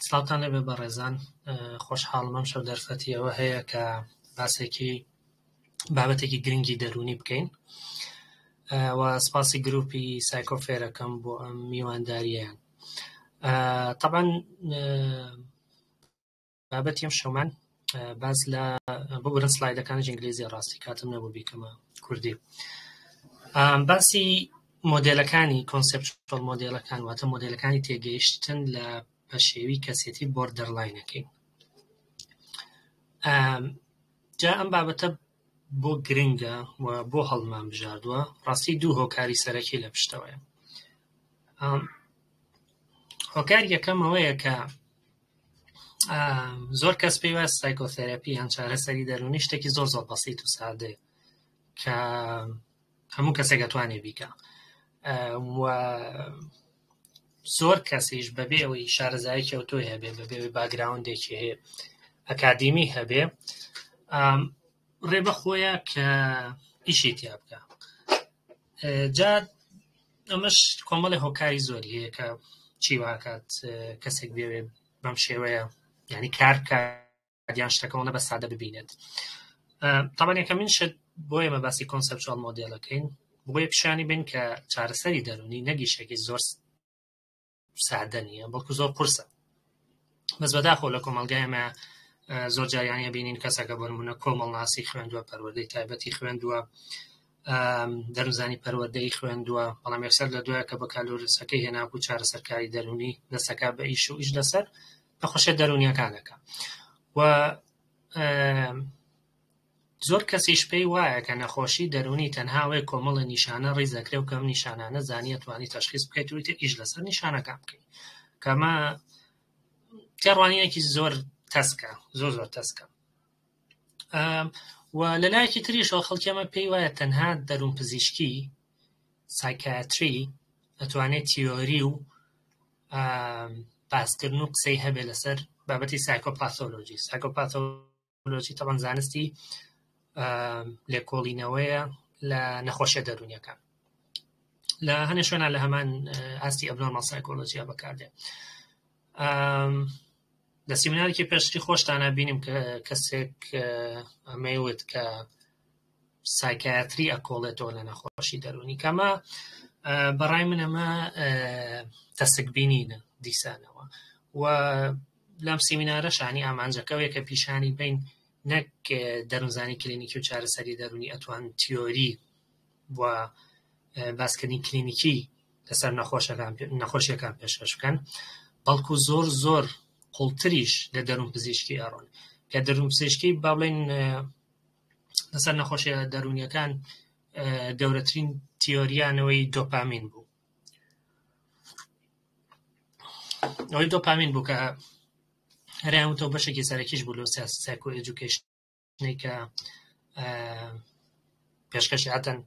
سلااوتان لەبێ بەڕێزان، خۆشحاڵم ئەم شەو دەرفەتی ئەوە هەیە کە بابەتێکی گرنگی دەرونی بکەین و سپاسی گروپی سایکۆفێرەکەم بۆ ئەم میوانداریەیان. طبعا بابەتی ئەم شەومان باز لە بگورن سلایدەکانی ئینگلیزی، ڕاستی کاتم نەبوو بیکەمە کوردی. باسی مۆدێلەکانی کۆنسێپچوەڵ مۆدێلەکان واتە مۆدێلەکانی تێگەیشتن لە بەشێوی کەسێتی بۆردەرلاینەکەی. جا ئەم بابەتە بۆ گرنگە و بۆ هەڵمان بژاردووە، ڕاستی دوو هۆکاری سەرەکی لە پشتەوەیە. هۆکار یەکەم ئەوەیە کە زۆر کەس پێی وایە سایکۆثێراپی یان چارەسەری دەرونی شتێکی زۆر زۆر بەسیط و سادەیە کە هەموو کەسێک دەتوانێ بیکە، و زۆر کەسیش بەبێ ئەوەی شارەزایەکی ئۆتۆی هەبێ، بەبێ ئەوەی باگراوندێکی هەیە ئەکادیمی هەبێ، ڕێبەخۆیە کە ئیشی تیا بکە. جا ئەمەش کۆمەڵی هۆکاری زۆری هەیە کە چی واکات کەسێک بێوێ بەم شێوەیە، یعنی کار کادیان شتەکەەوە بە سادە ببینێت. طبعا یەکەمین شت بۆ ئێمە باسی کۆنسێپچوەڵ مۆدێلەکەین، بۆیە پیشانی بین کە چارەسەری دەرونی نەگیشێکی زۆر سادە نییە، بەڵکو زۆر قورسە. بەس بەداخۆ لە کۆمەلگایمە زۆر جاریانە بینین کەسەکە بۆ نمونە کۆمەڵناسی خوێندووە، پەروەردەی تایبەتی خوێندووە، دەروونزانی پەروەردەی خوێندووە، بەڵام یەکسەر لە دوایە کە بە کالۆرسەکەی هێناکو چارەسەرکاری دەرونی دەستەکە بە ئیش و ئیش لەسەر نەخۆشیە دەرونیەکانەکە. و زۆر کەسیش پێی وایە کە نەخۆشی دەرونی تەنهاوەی کۆمەڵی نیشانە ڕیزەکرێ و کە ئەم نیشانانە زانیە توانی تەشخیص بکەیت و ئیش لەسەر نیشانەکان بکەیت، کەمە تێڕوانینێکی زۆر تەسکە، زۆر تەسکە. و لە لایەکی تریشەوە خەڵکی ئەمە پێی وایە تەنها دەروون پزیشکی سایکیاتری ئەتوانێت تیۆری و باسکردن و قسەی هەبێ لەسەر بابەتی سایکۆپاثۆلۆجی. سایکۆپاثۆلۆجی تەبەن زانستی لێکۆڵینەوەیە لە نەخۆشیە دەرونیەکان، لە هەنێ شوێنە لە هەمان ئاستی ئەبنۆرمال سایکۆلۆجیا بەکاردێت. لە سیمینارێکی پێشتری خۆشتانە بینیم کە کەسێک ئەمەیوت کە سایکیاتری ئەکۆڵێتەوە لە نەخۆشی دەرونی، کەمە بەڕای من ئەمە تەسکبینینە دیسانەوە. و لەم سیمینارە شانی ئامانجەکەوەیە کە پیشانی بین نەک دەروونزانی کلینیکی و چارەسەری دەرونی ئەتوان تیۆری و باسکردنی کلینیکی لەسەر نەخۆشیەکان پێشکەش بکەن، بەڵکو زۆر قوڵتریش لە دەروون پزیشکی ئەڕۆن، کە دەروون پزیشکی با بڵێن لەسەر نەخۆشیە دەرونیەکان گەورەترین تیۆریانەوەی دۆپامین بوو. ئەوەی دۆپامین بوو کە هەرێمتەوە بەشێکی سەرەکیش بوو لە سایکۆ ئێجوکیشنەی کە پێشکەشی هاتن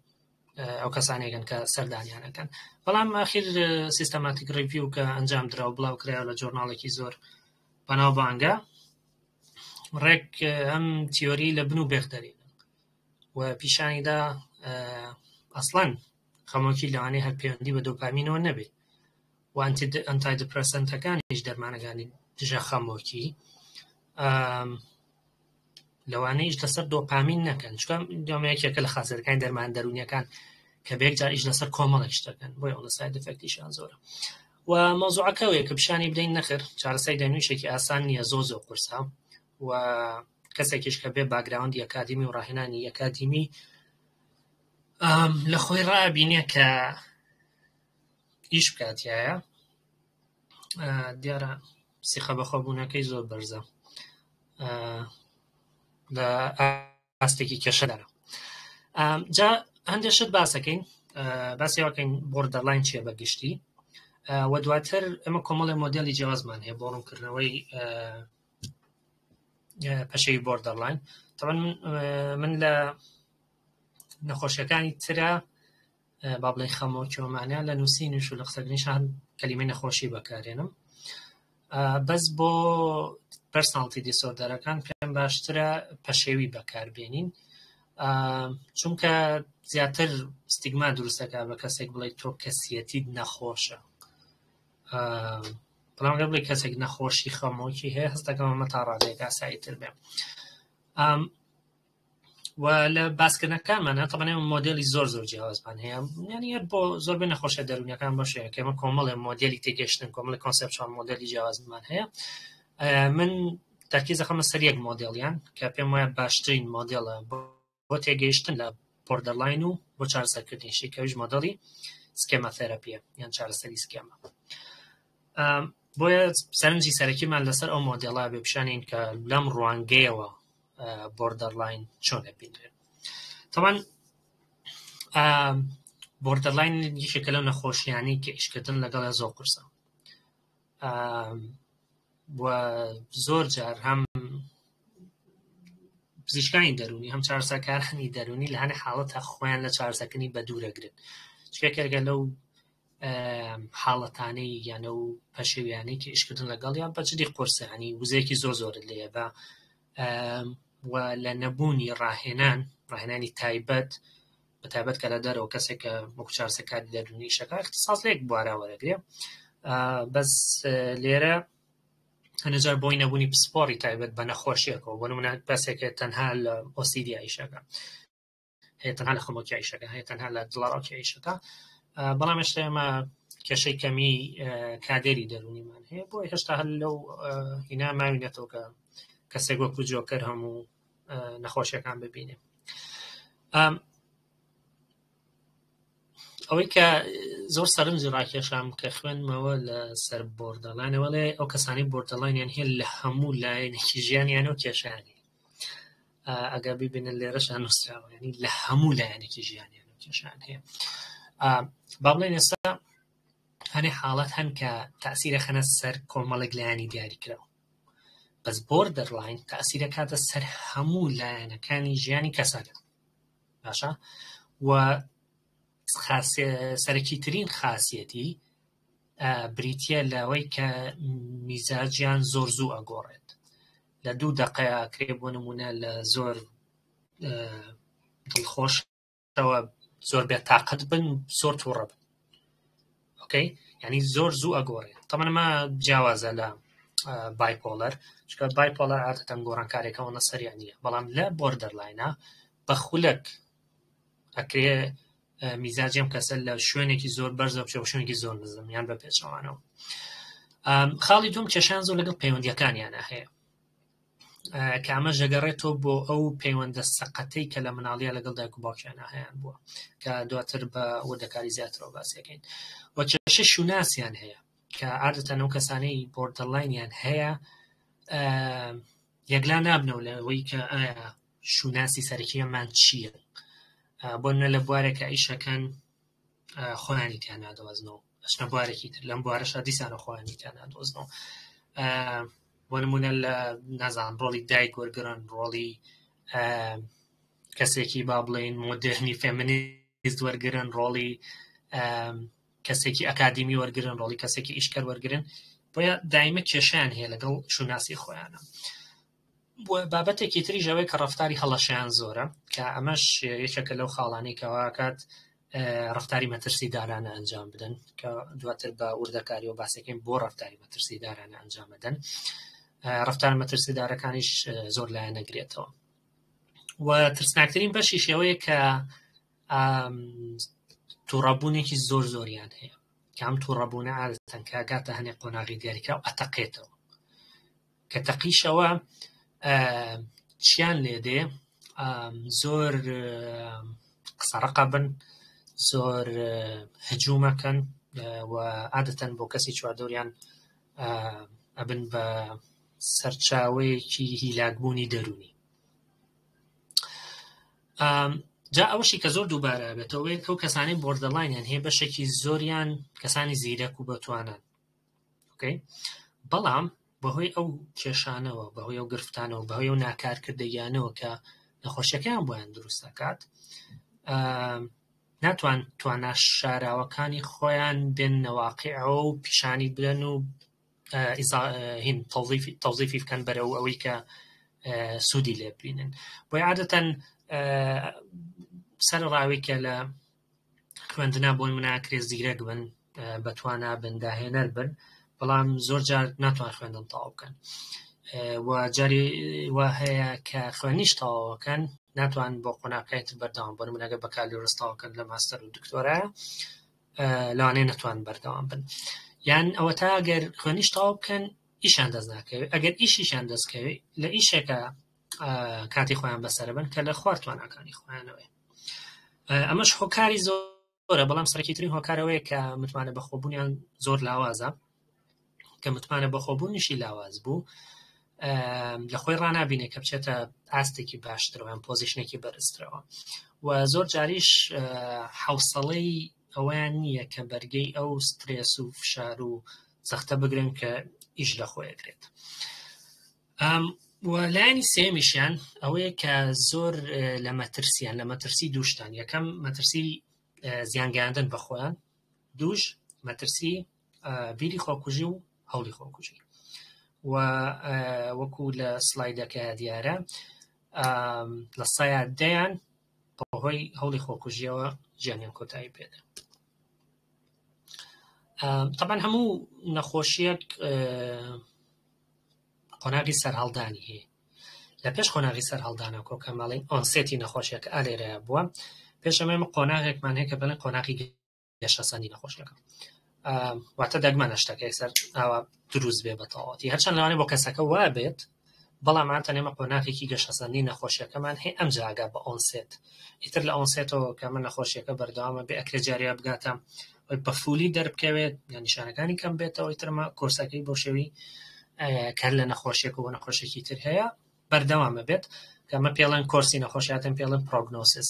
ئەو کەسانێکن کە سەردانیانەکەن. بەڵام ئاخیر سیستەماتیک ڕیڤیو کە ئەنجام درا و بڵاو کرایەوە لە جۆرناڵێکی زۆر بەناوبانگە، ڕێک ئەم تیۆری لە بن و بێخ دەرێنن و پیشانیدا ئەسڵەن خەمۆکی لەوانەیە هەر پەیوەندی بە دۆپامینەوە نەبێت، و ئەنتای دپرەسەنتەکانیش دەرمانەکانی دژە خەمۆکی لەوانەیەش لەسەر دۆپامین نەکەن، چکە دۆمەیەکێکە لە خاسەرەکانی دەرمان دەرونیەکان کە بێکجار ئیش لەسەر کۆمەڵێک شتەکەن، بۆیە ئەوە ساید ئفێکتیشان زۆرە. و مۆزوعەکەوەیە کە پیشانی بدەین نەخێر چارەسەری دەرونیشێکی ئاسان نییە، زۆر قورسە، و کەسێکیش کە بێ باگراوندی ئەکادیمی و ڕاهێنانی ئەکادیمی لە خۆی ڕابینێ کە ئیش بکاتیایە، دیارە سیخە بەخۆبوونەکەی زۆر بەرزە لە ئاستێکی کێشەدارە. جا هەندێک شت باسەکەین، باسیەوەکەین بۆردەرلاین چیە بەگشتی، و دواتر ئەمە کۆمەڵی مۆدێلی جیاوازمان هەیە بۆ ڕوونکردنەوەی پەشەی بۆردەرلاین. تەبەن من لە نەخۆشیەکانی ترە با بڵێن خەمۆکیۆمانیا لە نووسینش و لە قسەکردنیشان کەلیمەی نەخۆشی بەکارێنم، بەس بۆ پەرسۆناڵیتی دیسۆردەرەکان پێم باشترە پەشێوی بەکاربێنین، چونکە زیاتر ستیگما دروستەکە بە کەسێک بڵێ تۆ کەسیەتیت نەخۆشە، بەڵام گەر بڵێ کەسێک نەخۆشی خەمۆکی هەیە هەست دەکەم ئەمە تا ڕادەیەک ئاساییتر بێ. و لە باسکردنەکانمانە تەمەنێ مۆدێلی زۆر جیاوازمان هەیە، یعنی هەر بۆ زۆربەی نەخۆشیە دەرونیەکان بەشەیە کە ئێمە کۆمەڵێ مۆدێلی تێگەشتن، کۆمەڵی کۆنسێپچوال مۆدێلی جیاوازمان هەیە. من تەرکیز دەخەمە سەر یەک مۆدێلیان کە پێم وایە باشترین مۆدێڵە بۆ تێگەیشتن لە بۆردەرلاین و بۆ چارەسەرکردنیشی کەویش مۆدێڵی سکێما تێراپیە یان چارەسەری سکێما. بۆیە سەرنجی سەرەکیمان لەسەر ئەو مۆدێڵە بێ پیشانین کە لەم ڕوانگەیەوە بۆردەرلاین چۆن دەبینرێت. تەمان بۆردەرلاین یەکێکە لەو نەخۆشییانەی کە ئیشکردن لەگەڵ زۆر قورسە و زۆر جار هەم پزیشکانی دەرونی هەم چارەسەرکارانی دەرونی لە هەنێ حاڵەتە خۆیان لە چارەسەرکردنی بە دوورەگرن، چکێکەگە لەو حاڵەتانەی یانە و پەشێویانەی کە ئیشکردن لەگەڵیان بەجددی قورسە، ینی وزەیەکی زۆرت لێە بە و لە نەبوونی ڕاهێنانی تایبەت بە تایبەت کە لە دەرەوە کەسێک کە وەکو چارەسەرکاری دەرونی شەکە اختصاص لێک بوارە وەرەگرێ. بەس لێرە هەنەجار بۆی نەبوونی پسپۆڕی تایبەت بە نەخۆشیەکەەوە بۆ نمونە کەسێکە تەنها لە ئۆسیدی شەکە هەیە، تەنها لە خەمۆکی شەکە هەیە، تەنها لە دڵڕاوکی شەکە، بەڵام هێشتا ئێمە کێشەی کەمی کادێری دەرونیمان هەیە، بۆی هێشتا هەر لەو هینا ماوینێتەوە کە کەسێک وەکو جۆکەر هەموو نەخۆشیەکان ببینێ. ئەوەی کە زۆر سەرنجی ڕاکێشام کە خوێنمەوە لە سەر بۆردەڵانەوەڵێ ئەو کەسانی بۆردەڵانیان هەیە لە هەموو لایەنێکی ژیانیانەوە کێشانی ئەگە ببینن لێرەشان نووسراوە، ینی لە هەموو لایەنێکی ژیانیانەوە کێشان هەیە. با بڵێن ئێستا هەنێ حاڵەت هەن کە تەئسیرە خەنە سەر کۆمەڵێک لایەنی دیاریکراوە، بەس بۆردەرلاین تەئسیرە کاتە سەر هەموو لایەنەکانی ژیانی کەسەکە. باشە؟ و سەرەکی ترین خاسیەتی بریتیە لەوەی کە میزاجیان زۆر زوو ئەگۆڕێت، لە 2 دقەیە کرێ بۆ نمونە لە زۆر دڵخۆشەوە زۆر بێتاقەت بن زۆر تووڕە بن. ئۆکەی؟ یعنی زۆر زوو ئەگۆڕێت. تەمەن ئەمە جیاوازە لە بایپۆلەر، چکە بایپۆلەر عادەتەن گۆڕانکارێکەوە نەسەریان نییە، بەڵام لە بۆردەرلاینە بە خولەک ئەکرێ میزاجیم کەسە لە شوێنێکی زۆر بەرزە بچێ بە شوێنێکی زۆر نزم یان بە پێچەوانەوە. خاڵی دوم کێشان زۆر لەگەڵ پەیوەندیەکانیانە هەیە کە ئەمە ژەگەڕێتەوە بۆ ئەو پەیوەندە سەقەتەی کە لە مناڵیە لەگەڵ دایک و باوکیانە هەیەیان بووە کە دواتر بە وردەکاری زیاترەوە باسیەکەین. و کێشە شوناسیان هەیە کە عادەتەن ئەو کەسانەی بۆردەرلاینیان هەیە یەکلا نابنەوە لەوەی کە ئایا شوناسی سەرەکیەمان چییە، بۆ نە لە بوارێکە ئیشەکەن خۆیانی تیان نادۆزنەوە ئەچنە بوارێکی تر لەم بوارەشە دیسانە خۆیانی تیان نادۆزنەوە. بۆ نمونە لە نازانم ڕۆڵی دایک وەرگرن، ڕۆڵی کەسێکی با بڵێن مۆدرنی فێمینیست وەرگرن، ڕۆڵی کەسێکی ئەکادیمی وەرگرن، ڕۆڵی کەسێکی ئیشکەر وەرگرن، بۆیە دایمە کێشیان هەیە لەگەڵ شوناسی خۆیانە. بابەتێکی تریش ئەوەی کە ڕەفتاری هەڵەشیان زۆرە کە ئەمەش یەکێکە لەو خاڵانەی کەواکات ڕەفتاری مەترسیدارانە ئەنجام بدەن کە دواتر بە وردەکاری و باسەکەین بۆ ڕەفتاری مەترسیدارانە ئەنجام بدەن. ڕەفتار مەترسیدارەکانیش زۆر لایەن نەگرێتەوە. و ترسناکترین بەشیش ئەوەیە کە تووڕەبوونێکی زۆریان هەیە کە ئەم تووڕەبوونە عادەتەن کاگاتە هەنێک قۆناغی دیاریکراو ئەتەقێتەوە کە تەقیشەوە چیان لێدێ زۆر قسەڕقە بن، زۆر هجوومەکەن و عادەتەن بۆ کەسی چواردۆریان ئەبن بە سەرچاوەیەکی هیلاکبوونی دەرونی. جا ئەوەشی کە زۆر دووبارە بێتەوەی کە ئەو کەسانی بۆردەرلاینیان هەیە بەشێکی زۆریان کەسانی زیرەک و بەتوانن. ئۆکەی؟ بەڵام بەهۆی ئەو کێشانەوە، بەهۆی ئەو گرفتانەوە، بەهۆی ئەو ناکارکردەیانەوە کە نەخۆشیەکەیان بۆیان دروست دەکات، ناتوان توانە شاراوەکانی خۆیان بێن نەواقیعەوە و پیشانی بدەن و هین تەوزیفی بکەن بەرەو ئەوەی کە سوودی لێ ببینن. بۆیە عادەتەن سەر ڕاوی کە لە خوێندنا بۆی مناکرێ زیرەک بن، بەتوانا بن، داهێنەر بن، بەڵام زۆر جار ناتوان خوێندن تەواو بکەن و جاری وا هەیە کە خوێنیش تەواوەکەن ناتوان بۆ قۆناغەکەیت بەردەوام بن منەگە بەکالیۆرس تەواوکەن لە ماستەر و دکتۆرایە لەوانەیە نەتوان بەردەوام بن یان ئەوە تا ئەگەر خوێنیش تەواو بکەن ئیشیان دەست ناکەوێت ئەگەر ئیشیشیان دەستکەوێت لە ئیشێکە کاتی خۆیان بەسەر بن کە لە خواردتوانەکانی خۆیانەوەی ئەمەش هۆکاری زۆرە بەڵام سەرەکیترین هۆکارەوەیە کە متمانە بەخۆبوونیان زۆر لاوازە کە متمانە بەخۆبوونیشی لاواز بوو لە خۆی ڕنابینێ کە بچێتە ئاستێکی باشترەوە یان پۆزیشنێکی بەرزترەوە و زۆر جاریش حوسەڵەی ئەویان نییە کە بەرگەی ئەو سترێس و فشار و سەختە بگرن کە ئیش لە خۆیەگرێت و لایانی سێمیشیان ئەوەیە کە زۆر لە مەترسیان لە مەترسی دووشتان یەکەم مەترسی زیانگەیاندن بە خۆیان دووش مەترسی بیری خۆکوژی و هەوڵی خۆکوژی و وەکو لە سلایدەکە دیارە لە سایە دەیان بەهۆی هەوڵی خۆکوژیەوە ژیانیان کۆتایی پێدا طبعا هەموو نەخۆشیەک قۆناغی سەرهەڵدانی هەیە لە پێش قۆناغی سەرهەڵدانە کۆکە ماڵی ئۆنسێتی نەخۆشیەکە ئالێرەیە بووە پێش ئەمە قۆناغێکمان هەیە کە بڵێن قۆناغی گەشەسەنی نەخۆشیەکە واتە دەگمەنە شتەکەی سەر ئاوا دروست بێ بە تەواوەتی هەرچەند لەوانەیە بۆ کەسەکە وا بێت بەڵام تەنێمە قۆناغێکی گەشەسەنی نەخۆشیەکەمان هەیە ئەم جاگا بە ئۆنسێت ئیتر لە ئۆنسێتەوە کە من نەخۆشیەکە بەردەوامە بێ ئەکرێ جاریە بگاتە بە فولی دەربکەوێت یان نیشانەکانی کەم بێتەوە ئیترمە کورسەکەی بۆ شێوی کار لە نەخۆشیەک و نەخۆشیێکی تر هەیە بەردەوامە بێت کە ئەمە پێڵێن کۆرسی نەخۆشیاتن پێڵێن پرۆگنۆسیس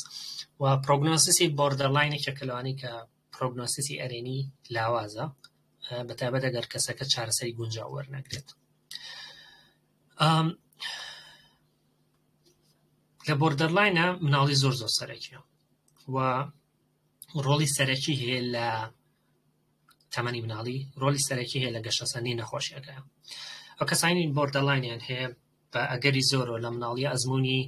و پرۆگنۆسیسی بۆردەرلاینێکە کەلەوانی کە پرۆگنۆسیسی ئەرێنی لاوازە بەتایبەت ئەگەر کەسەکە چارەسەری گونجاو وەرنەگرێت لە بۆردەرلاینە مناڵی زۆر زۆر سەرەکیە و ڕۆڵی سەرەکی هەیە لە تەمەنی مناڵی ڕۆڵی سەرەکی هەیە لە گەشەسەنی نەخۆشیەکە ئەو کەسانی بۆردەرلاینیان هەیە بە ئەگەری زۆرەوە لە مناڵیە ئەزمموی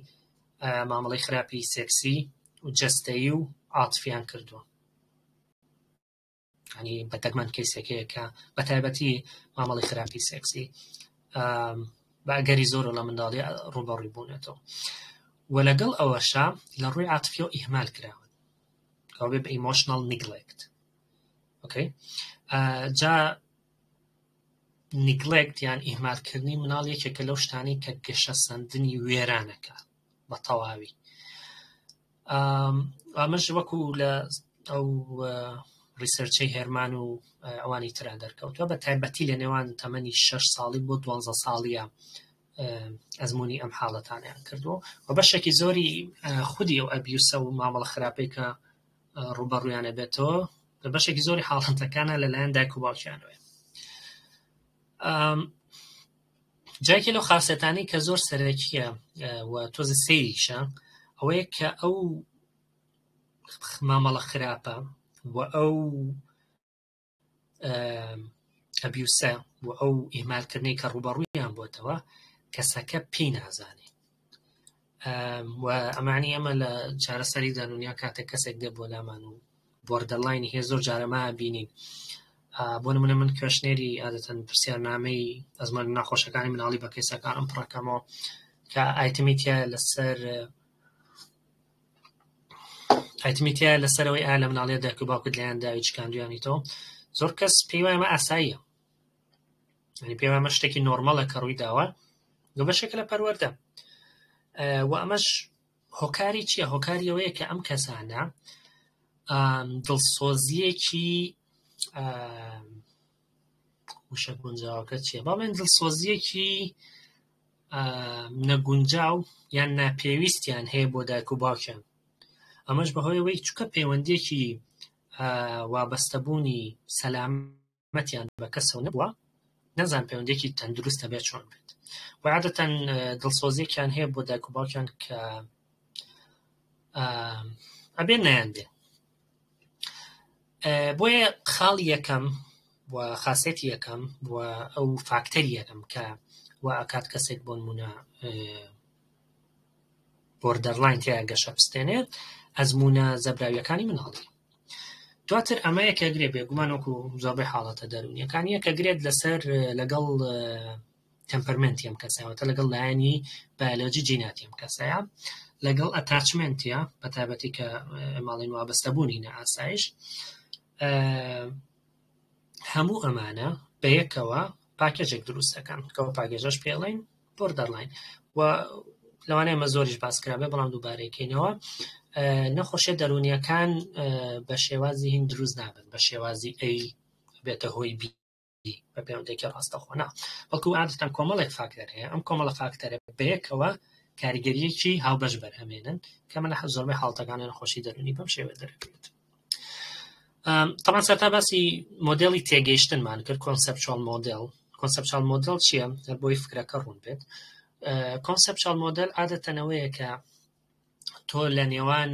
مامەڵەی خراپی سێکسی و جەستەیی و عاتفیان کردووە ینی بە دەگمەن کەیسێکەیە کە بە تایبەتی مامەڵی خراپی سێکسی بە ئەگەری زۆرە لە منداڵی ڕوبەڕووی بوونێتەوە و لەگەڵ ئەوەشە لە ڕووی عاتفی و ئیهمال کراون ئەو بێ بە ئیمۆشنال نیگلێکت جا نیگلێکت یان ئیهمالکردنی مناڵ یەکێکە لەو شتانی کە گەشەسەندنی وێرانەکە بە تەواوی ئەمەش وەکو لە ئەو ریسەرچەی هێرمان و ئەوانی تران دەرکەوتووە بە تایبەتی لە نێوان تەمەنی 6 ساڵی بۆ 12 ساڵیە ئەزمموی ئەم حاڵەتانیان کردووە و بەشێکی زۆری خودی ئەو ئەبیوسە و مامەڵە خراپەی کە ڕوبەڕوویانە بێتەوە بە بەشێکی زۆری حاڵەتەکانە لەلایەن دایک و باوکیانەوە جایکی لەو خاصێتانی کە زۆر سەرەکیە و تۆزە سەیریشە ئەوەیە کە ئەو مامەڵە خراپە و ئەو ئەبیوسە و ئەو ئیهمالکردنەی کە ڕوبەڕوویان بۆتەوە کەسەکە پێی نازانێ و ئەمانی ئەمە لە چارەسەری دانونیا کاتێک کەسێک دێ بۆ لامان و بۆردەرلاینی هەیە زۆر جارەما بینین بۆ نمونە من کوێشنێری عادەتەن پرسیارنامەی ئەزمموی ناخۆشەکانی مناڵی بە کەیسەکانم پڕەکەمەوە کە ئایتمیتە لەسەرەوەی ئا لە مناڵیە دایک و باوکت لایەن داوی چکاندویانیتەوە زۆر کەس پێی وایە ئەمە ئاساییە پێی وایە ئەمە شتێکی نۆرمەڵە کە ڕووی داوە و بەشێک لە پەروەردە و ئەمەش هۆکاری چییە؟ هۆکاری ئەوەیە کە ئەم کەسانە دڵسۆزیەکی وشە گونجاوەکە چییە؟ باڵێن دڵسۆزیەکی نەگونجاو یان ناپێویستیان هەیە بۆ دایک و باوکیان ئەمەش بەهۆی ئەوەی چووکە پەیوەندیەکی وابەستەبوونی سەلامەتیان بە کەسەوە نەبووە نەزان پەیوەندیەکی تەندروستە بێت چۆن بێت و عادەتەن دڵسۆزیەکیان هەیە بۆ دایک و باوکیان کە ئەبێ نەیان بێ بۆیە خاڵی یەکەم و خاصێتی یەکەم و ئەو فاکتەری یەکەم کە و ئەکات کەسێک بۆ نمونە بۆردەرلاین تیا گەشە بستێنێت ئەزمونە زەبراویەکانی مناڵی دواتر ئەمە یەکەگرێ بێگومان وەکو زۆربەی حاڵەتە دەرونیەکان یەکەگرێت لەسەر لەگەڵ تەمپەرمنتی ئەم کەسایەوە لەگەڵ لایەنی بایۆلۆجی جیناتی ئەم کەسایە لەگەڵ ئەتاچمنتیە بەتایبەتی کە ماڵین وابەستەبوونی نەئاسایش هەموو ئەمانە بەیەکەوە پاکێجێک دروست دەکەن کەەوە پاکێژەش پێڵین بۆردەرلاین و لەوانەیە ئەمە زۆریش باسکرابێ بەڵام دووبارەیەکەینەوە نەخۆشیە دەرونیەکان بە شێوازی هین دروست نابن بە شێوازی ئەی بێتە هۆی بی بە پەیوەندێکی ڕاستەخۆنا بەڵکو عادەتەن کۆمەڵێک فاکتەر هەیە ئەم کۆمەڵە فاکتەرە بەیەکەوە کاریگەریەکی هاوبەش بەرهەمێنن کە من لە زۆربەی حاڵەتەکانی نەخۆشی دەرونی بەم شێوە دەرەکرێت. طبعا سەرتا باسی مۆدێڵی تێگەیشتنمان کرد کۆنسەپچوال مۆدێڵ. کۆنسەپچوال مۆدێڵ چییە؟ بۆی فکرەکە ڕوون بێت. کۆنسەپچوال مۆدێڵ عادەتەنەوەیە کە تۆ لە نێوان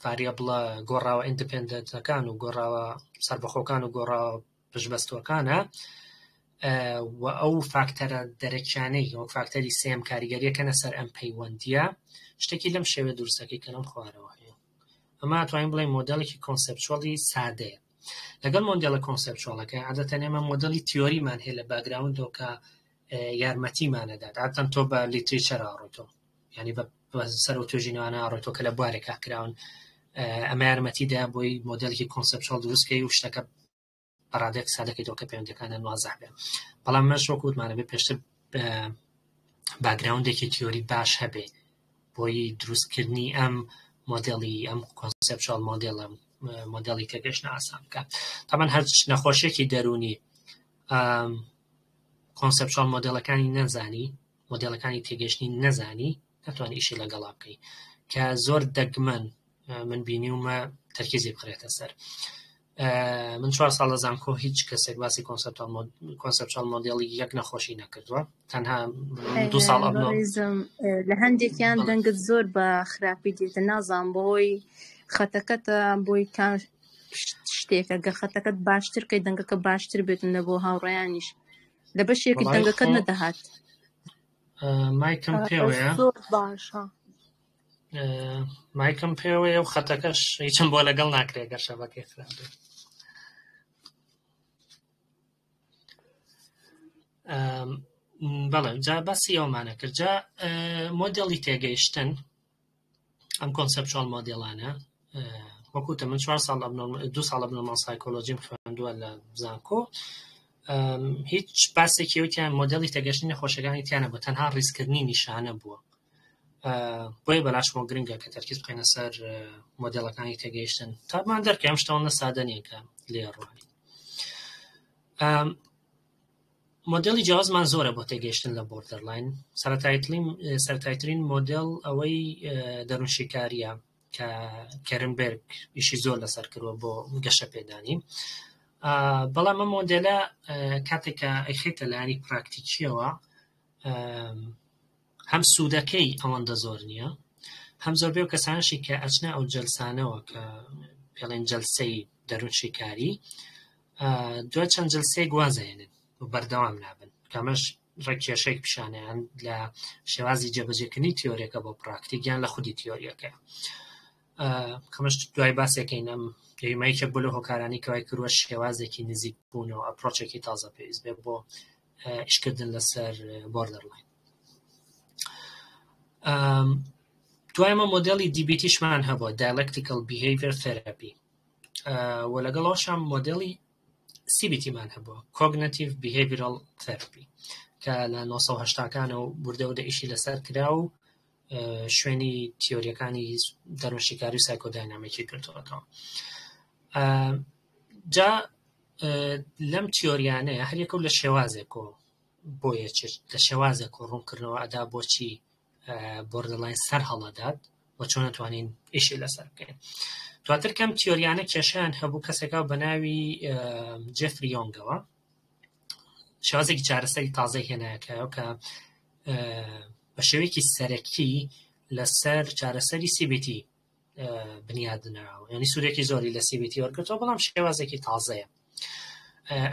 ڤاریەبڵە گۆڕاوە ئیندیپێندەنتەکان و گۆڕاوە سەربەخۆکان و گۆڕاوە پشتبەستوەکانە و ئەو فاکتەرە دەرەکیانەی وەک فاکتەری سێم کاریگەریەکەنە سەر ئەم پەیوەندیە شتێکی لەم شێوە دروستەکەی کە لەم خوارەوە هەیە. ئەمە توانین بڵێن مۆدێڵێکی کۆنسەپچوەڵی سادەیە. لەگەڵ مۆدێڵە کۆنسەپچوەڵەکە عادەتەن ئێمە مۆدێڵی تیۆریمان هەیە لە باگراوندەوە کە یارمەتیمانەدات عادەتەن تۆ بە لیتریچەر ئاڕۆیتەوە یعنی بە سەر و توێژینەوانە ئاڕۆیتەوە کە لە بوارێکا کراون ئەمە یارمەتیدا بۆی مۆدێڵێکی کۆنسەپچوەڵ دروستکەی و شتەکە بەڕادێک سادەکەیتەوە کە پەیوەندیەکانە واضح بێن. بەڵام مەش وەکو وتمانە بێ پێشتر باگراوندێکی تیۆری باش هەبێ بۆی دروستکردنی ئەم مۆدێڵی ئەم کۆنسەپچوال مۆدێڵی تێگەشتن ئاسان بکە. تامان هەر نەخۆشیێکی دەرونی کۆنسەپچوال مۆدێڵەکانی نەزانی مۆدێڵەکانی تێگەشتنی نەزانی ناتوانانی ئیشی لەگەڵا بکەی کە زۆر دەگمەن من بینیومە تەرکیزی بخرێتە سەر. من 4 ساڵ لە زانکۆ هیچ کەسێک باسی کۆنسەپچوال مۆدێڵی یەک نەخۆشی نەکردووە تەنها 2 ساڵ لە هەندێکیان دەنگت زۆر بە خراپی دێتە نازان بۆی خەتەکەتە بۆی شتێکە گە خەتەکەت باشتر کەی دەنگەکە باشتر بێتن لە بۆ هاوڕێیانیش لە بەشێکی دەنگەکەت نەدەهات. مایکم پێوەیە زۆر باشە مایکم پێوەیە و خەتەکەش هیچم بۆ لەگەڵ ناکرێت گەر شەبەکەی خراپ بێت. بەڵێ جا باسی ئەومانە کرد. جا مۆدێڵی تێگەیشتن ئەم کۆنسەپچوال مۆدێڵانە وەکوتە من 2 ساڵ لە بنەماڵ سایکۆلۆجیم خوێندووە لە زانکۆ هیچ باسێکی وتیان مۆدێڵی تێگەشتنی نەخۆشیەکانی تیانە بوو تەنها ڕیزکردنی نیشانە بووە. بۆیە بەلاشمۆ گرنگە کە تەرکیز بخەینە سەر مۆدێڵەکانی تێگەیشتن تامان دەرکە ئەم شتەوە نەسادە نیە کە لێ ڕوانی. مۆدێڵی جیاوازمان زۆرە بۆ تێگەیشتن لە بۆردەرلاین. سەرەتایترین مۆدێڵ ئەوەی دەروونشیکاریە کە کێرنبێرگ ئیشی زۆر لەسەر کردووە بۆ گەشە پێدانی. بەڵام ئەم مۆدێلە کاتێکە ئەیخێتە لایەنی پراکتیکیەوە هەم سوودەکەی ئەوەندە زۆر نییە هەم زۆربەی و کەسانشی کە ئەچنە ئەو جەلسانەوە کە پێڵێن جەلسەی دەروونشیکاری دوای چەند جەلسەیەک وازەێنن و بەردەوام نابن کەمەش ڕێککێشەیەک پیشانیان لە شێوازی جێبەجێکردنی تیۆریەکە بۆ پراکتیکیان لە خودی تیۆریەکە. کەمەش دوای باسێکەکەین ئەم یمایکێک بۆ لە هۆکارانی کەوای کردووە شێوازێکی نزیک بوونەوە ئەپڕۆچێکی تازە پێویست بێ بۆ ئیشکردن لەسەر بۆردەرلاین. دوایمە مۆدێڵی دیبیتیشمان هەبووە dialectical behavior therapy و لەگەڵەوەشان مۆدێڵی CBT-مان هەبووە cognitive behavioral therapy کە لە 1970کانەوە بوردەوە ئیشی لەسەر کرا و شوێنی تیۆریەکانی دەروونشیکاری و سایکۆداینامیکی کردوەوە. جا لەم تیۆریانەیە هەر یەکەو لە شێوازێک و بۆیە لە شێوازێک و ڕوونکردنەوە ئەدا بۆچی بۆردەرلاین سەر هەڵەدات و چۆن نەتوانین ئیشی لەسەر بکەین. دواتر کەم تیۆریانە کێشیان هەبوو کەسێکا بە ناوی جێفری یۆنگەوە شێوازێکی چارەسەری تازەی هێنایەکەوە کە بە شێوەیەکی سەرەکی لەسەر چارەسەری CBT بنیادنراوە یعنی سوودێکی زۆری لە CBT وەرگرتەوە بەڵام شێوازێکی تازەیە.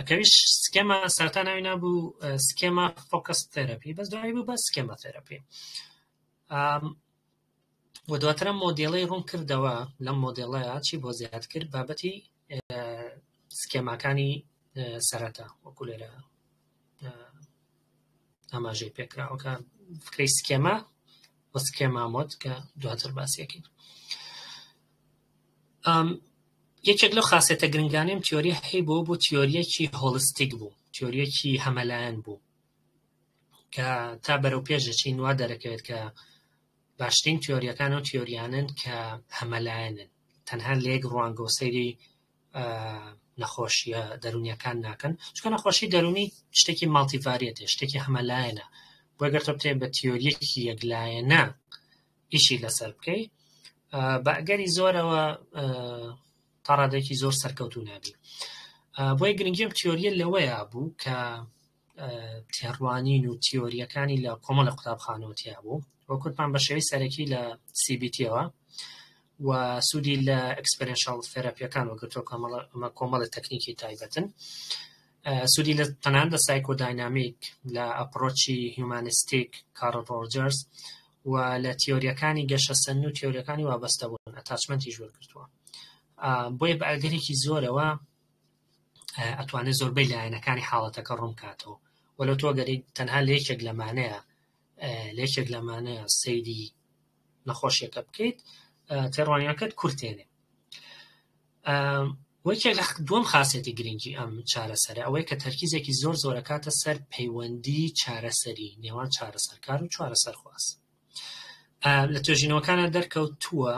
کەویش سکێمە سەرەتا ناوی نابوو سکێمە فۆکس تێرەپی بەس دوایی بوو بە سکێمە تێرەپی. و دواترە مۆدێڵەی ڕوون کردەوە لەم مۆدێڵەیە چی بۆ زیاد کرد بابەتی سکێماکانی سەرەتا وەکو لێرە ئاماژەی پێکراوە کە فکرەی سکێما وە سکێما مۆد کە دواتر باسیەکەین. یەکێک لەو خاسێتە گرنگانەی تیۆری هەیە بۆ تیۆریەکی هۆڵستیک بوو، تیۆریەکی هەمەلایەن بوو کە تا بەرەو پێشەچین وا دەرەکەوێت کە باشترین تیۆریەکان و تیۆریانن کە هەمەلایەنن، تەنها لە یەک ڕوانگە و سەیری نەخۆشیە دەرونیەکان ناکەن، چونکە نەخۆشی دەرونی شتێکی ماڵتیڤاریەتە، شتێکی هەمەلایەنە، بۆ ئەگەر تۆ بتێ بە تیۆریەکی یەکلایەنە ئیشی لەسەر بکەی بە ئەگەری زۆرەوە تا ڕادێکی زۆر سەرکەوتوو نابی. بۆی گرنگیم تیۆریە لەوەیە بوو کە تێڕوانین و تیۆریەکانی لە کۆمەڵە قوتابخانەوەتیا بوو، وەکوتمان بە شێوەی سەرەکی لە CBT-ەوە و سوودی لە ئەکسپەرێنشاڵ تێراپیەکان وەگرتۆ کۆمەڵە تەکنیکی تایبەتن، سوودی لە تەنان لە سایکۆداینامیک لە ئەپڕۆچی هیومانیستیک کارل ڕۆجەرز و لە تیۆریەکانی گەشەسەن و تیۆریەکانی وابەستە بوون ئەتاچمەنتی ژوەر کردووە. بۆیە بە ئەگەرێکی زۆرەوە ئەتوانێت زۆربەی لایەنەکانی حاڵەتەکە ڕوون کاتەوە، وەلو تۆ گەری تەنها لێکێک لەمانەیە سەیری نەخۆشیەکە بکەیت تێڕوانیەکەت کورتێنێ. وەکێک لە دووەم خاسێتی گرنگی ئەم چارەسەرە ئەوەی کە تەرکیزێکی زۆر زۆرەکاتە سەر پەیوەندی چارەسەری نێوان چارەسەرکار و چارەسەرخواز. لە توێژینەوەکانە دەرکەوتووە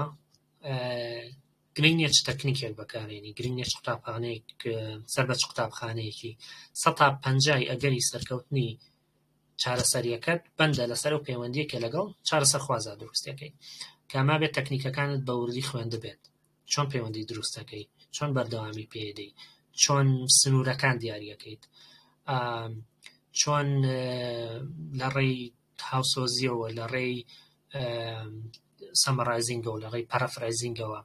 گرنگ نییە چ تەکنیکێک بەکارێنی، گرنگ نییە چ قوتابخانەیەک سەر بە چ قوتابخانەیەکی 150 ئەگەری سەرکەوتنی چارەسەریەکەت بەندە لەسەر و پەیوەندیەکە لەگەڵ چارەسەرخوازە دروستەکەی، کاما بێت تەکنیکەکانت بە وردی خوێندە بێت، چۆن پەیوەندی دروستەکەی، چۆن بەردەوامی پێدەی، چۆن سنوورەکان دیاریەکەیت، چۆن لە ڕێی هاوسۆزیەوە لە ڕێی سەمەڕایزینگەوە لە ڕێی پەرەفرایزینگەوە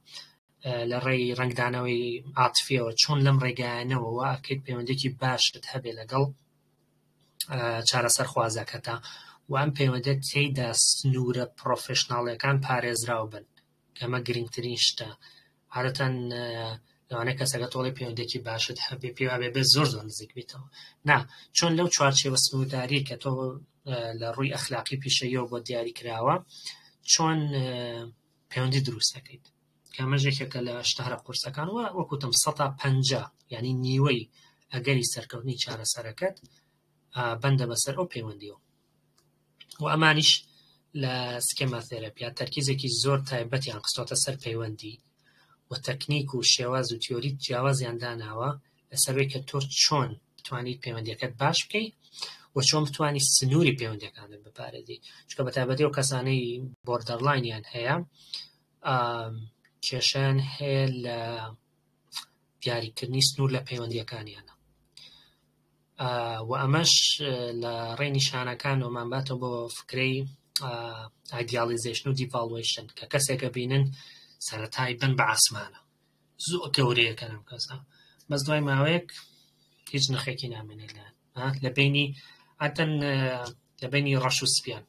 لە ڕێی ڕنگدانەوەی عاتفیەوە چۆن لەم ڕێگایانەوە واکەیت پەیوەندێکی باشت هەبێ لەگەڵ چارەسەرخوازەکەتە و ئەم پەیوەندێت تێیدا سنوورە پرۆفێشناڵیەکان پارێزراو بن، کەمە گرنگترین شتە. عادەتەن لەوانەیە کەسەکە تۆڵی پەیوەندێکی باشت هەبێ پێ وابێ بێت زۆر زۆر نزیک بیتەوە، نا چۆن لەو چوارچێوە سنوورداری کە تۆ لە ڕووی ئەخلاقی پیشەیەوە بۆ دیاری کراوە چۆن پەیوەندی دروستەکەیت، کامەژێکێکە لە شتەهرە قورسەکان وەکوتم 150 یعنی نیوەی ئەگەری سەرکەوتنی چارەسەرەکەت بەندە بەسەر ئەو پەیوەندیەوە. و ئەمانیش لە سکێما تێراپیا تەرکیزێکی زۆر تایبەتیان قستۆتە سەر پەیوەندی و تەکنیک و شێواز و تیۆری جیاوازیان داناوە لەسەروەی کە تۆ چۆن بتوانیت پەیوەندیەکەت باش بکەیت و چۆن بتوانیت سنووری پەیوەندیەکانت بپارێزی، چونکە بەتایبەتی ئەو کەسانەی بۆردەرلاینیان هەیە کێشەیان هەیە لە دیاریکردنی سنوور لە پەیوەندیەکانیانە و ئەمەش لە ڕێی نیشانەکان ومانباتەوە بۆ فکرەی ئایدیالیزیشن و دیڤالویشن کە کەسێکە بینن سەرەتای بن بە ئاسمانە زۆر گەورەیەکەن ئەم کەسە، بەس دوای ماوەیەک هیچ نرخێکی نامێنێت لە بینی ئاتەن لە بینی ڕەش و سپیان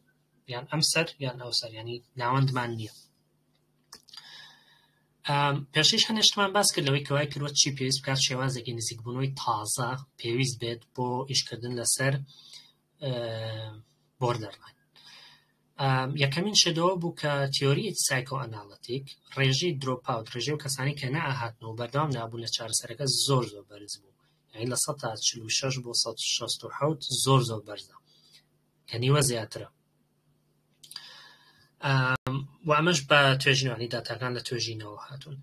یان ئەم سەر یان ئەو سەر، ینی ناوەندمان نییە. پێشش هەنێشتمان باس کرد لەوەی کەوای کردوە چی پێویست بکات شێوازێکی نزیکبوونەوەی تازە پێویست بێت بۆ ئیشکردن لەسەر بۆردەرلاین. یەکەمین شێدەوە بوو کە تیۆری سایکۆ ئەناڵەتیک ڕێژەی درۆپاوت ڕێژەی و کەسانی کە نەئاهاتنەوە بەردەوام نابوون لە چارەسەرەکە زۆر زۆر بەرز بوو، یعنی لە 146 بۆ 167 زۆر زۆر بەرزە کە نیوە زیاترە. و ئەمەش بە توێژینەوەی داتاکان لە توێژینەوە هاتوون.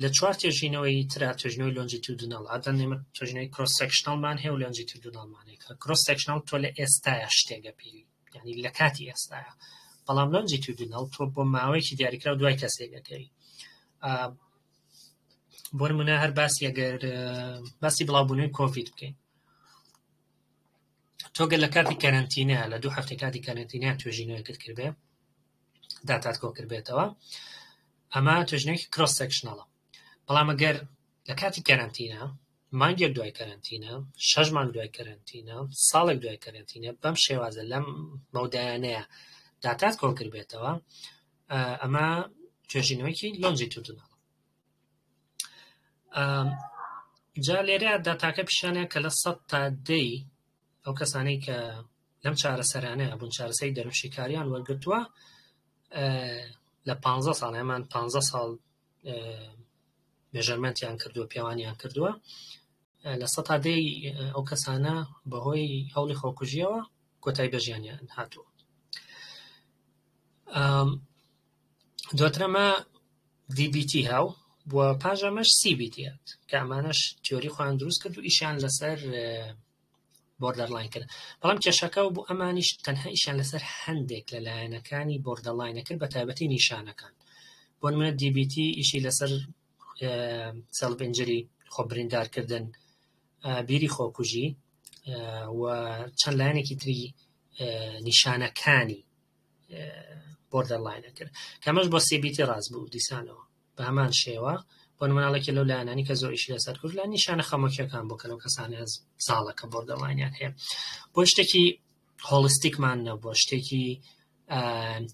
لە چوار توێژینەوەی ترا توێژینەوەی لۆنجیتیودناڵ ئادەن نێمە توێژینەوەی کرۆس سێکشناڵمان هەیە و لۆنجیتیودناڵمانەیە کە کرۆس سێکشناڵ تۆ لە ئێستایە شتێگە پێوی، یعنی لە کاتی ئێستایە، بەڵام لۆنجیتیودناڵ تۆ بۆ ماوەیەکی دیاریکرا و دوای کەسێکەکەی. بۆ نمونە هەر باسی بڵاوبوونەوەی کۆڤید بکەین، تۆگە لە کاتی کەرەنتینە لە 2 هەفتەی کاتی کەرەنتینە توێژینەوەیەکت کردبێ داتات کۆ کردبێتەوە، ئەمە توێژینەوەیەکی کرۆس سێکشناڵە. بەڵام ئەگەر لە کاتی کەرەنتینە مانگێک دوای کەرەنتینە 6 مانگ دوای کەرەنتینە ساڵێک دوای کەرەنتینە بەم شێوازە لەم مەودایانەیە داتات کۆکرد بێتەوە ئەمە توێژینەوەیکی لۆنجیتودناڵ. جا لێرە داتاکە پیشانەیە کە لە 100 تا 10 ئەو کەسانەی کە لەم چارەسەرانەیە بوون چارەسەری دەرمشیکاریان وەرگرتووە لە 15 ساڵ ئەمان 15 ساڵ مێژەرمەنتیان کردووە پیاوانیان کردووە لە 100 تا 10 ئەو کەسانە بەهۆی هەوڵی خۆکوژیەوە کۆتایی بەژیانیان هاتووە. دواترەمە DBT هاو بۆ پاژەمەش CBT هات کە ئەمانەش تیۆری خۆیان دروست کرد و ئیشیان لەسەر بۆردەرلاین کرد. بەڵام کێشەکە بوو ئەمانیش تەنها ئیشیان لەسەر هەندێک لە لایەنەکانی بۆردەرلاینە کرد بە تایبەتی نیشانەکان. بۆ نمونە DBT ئیشی لەسەر سەلف ئینجری خۆ بریندارکردن، بیری خۆکوژی و چەند لایەنێکی تری نیشانەکانی بۆردەرلاینە کرد کە ئەمەش بۆ CBT ڕاست بوو دیسانەوە بە هەمان شێوە. بۆ نمونەڵێکی لەو لایەنانی کە زۆر ئیشی لەسەر کرد لە نیشانە خەمۆکیەکان بۆ کە لەو کەسانە ساڵەکە بۆردەرلاینیان هەیە. بۆ شتێکی هۆڵستیکمان نەبوو، بۆ شتێکی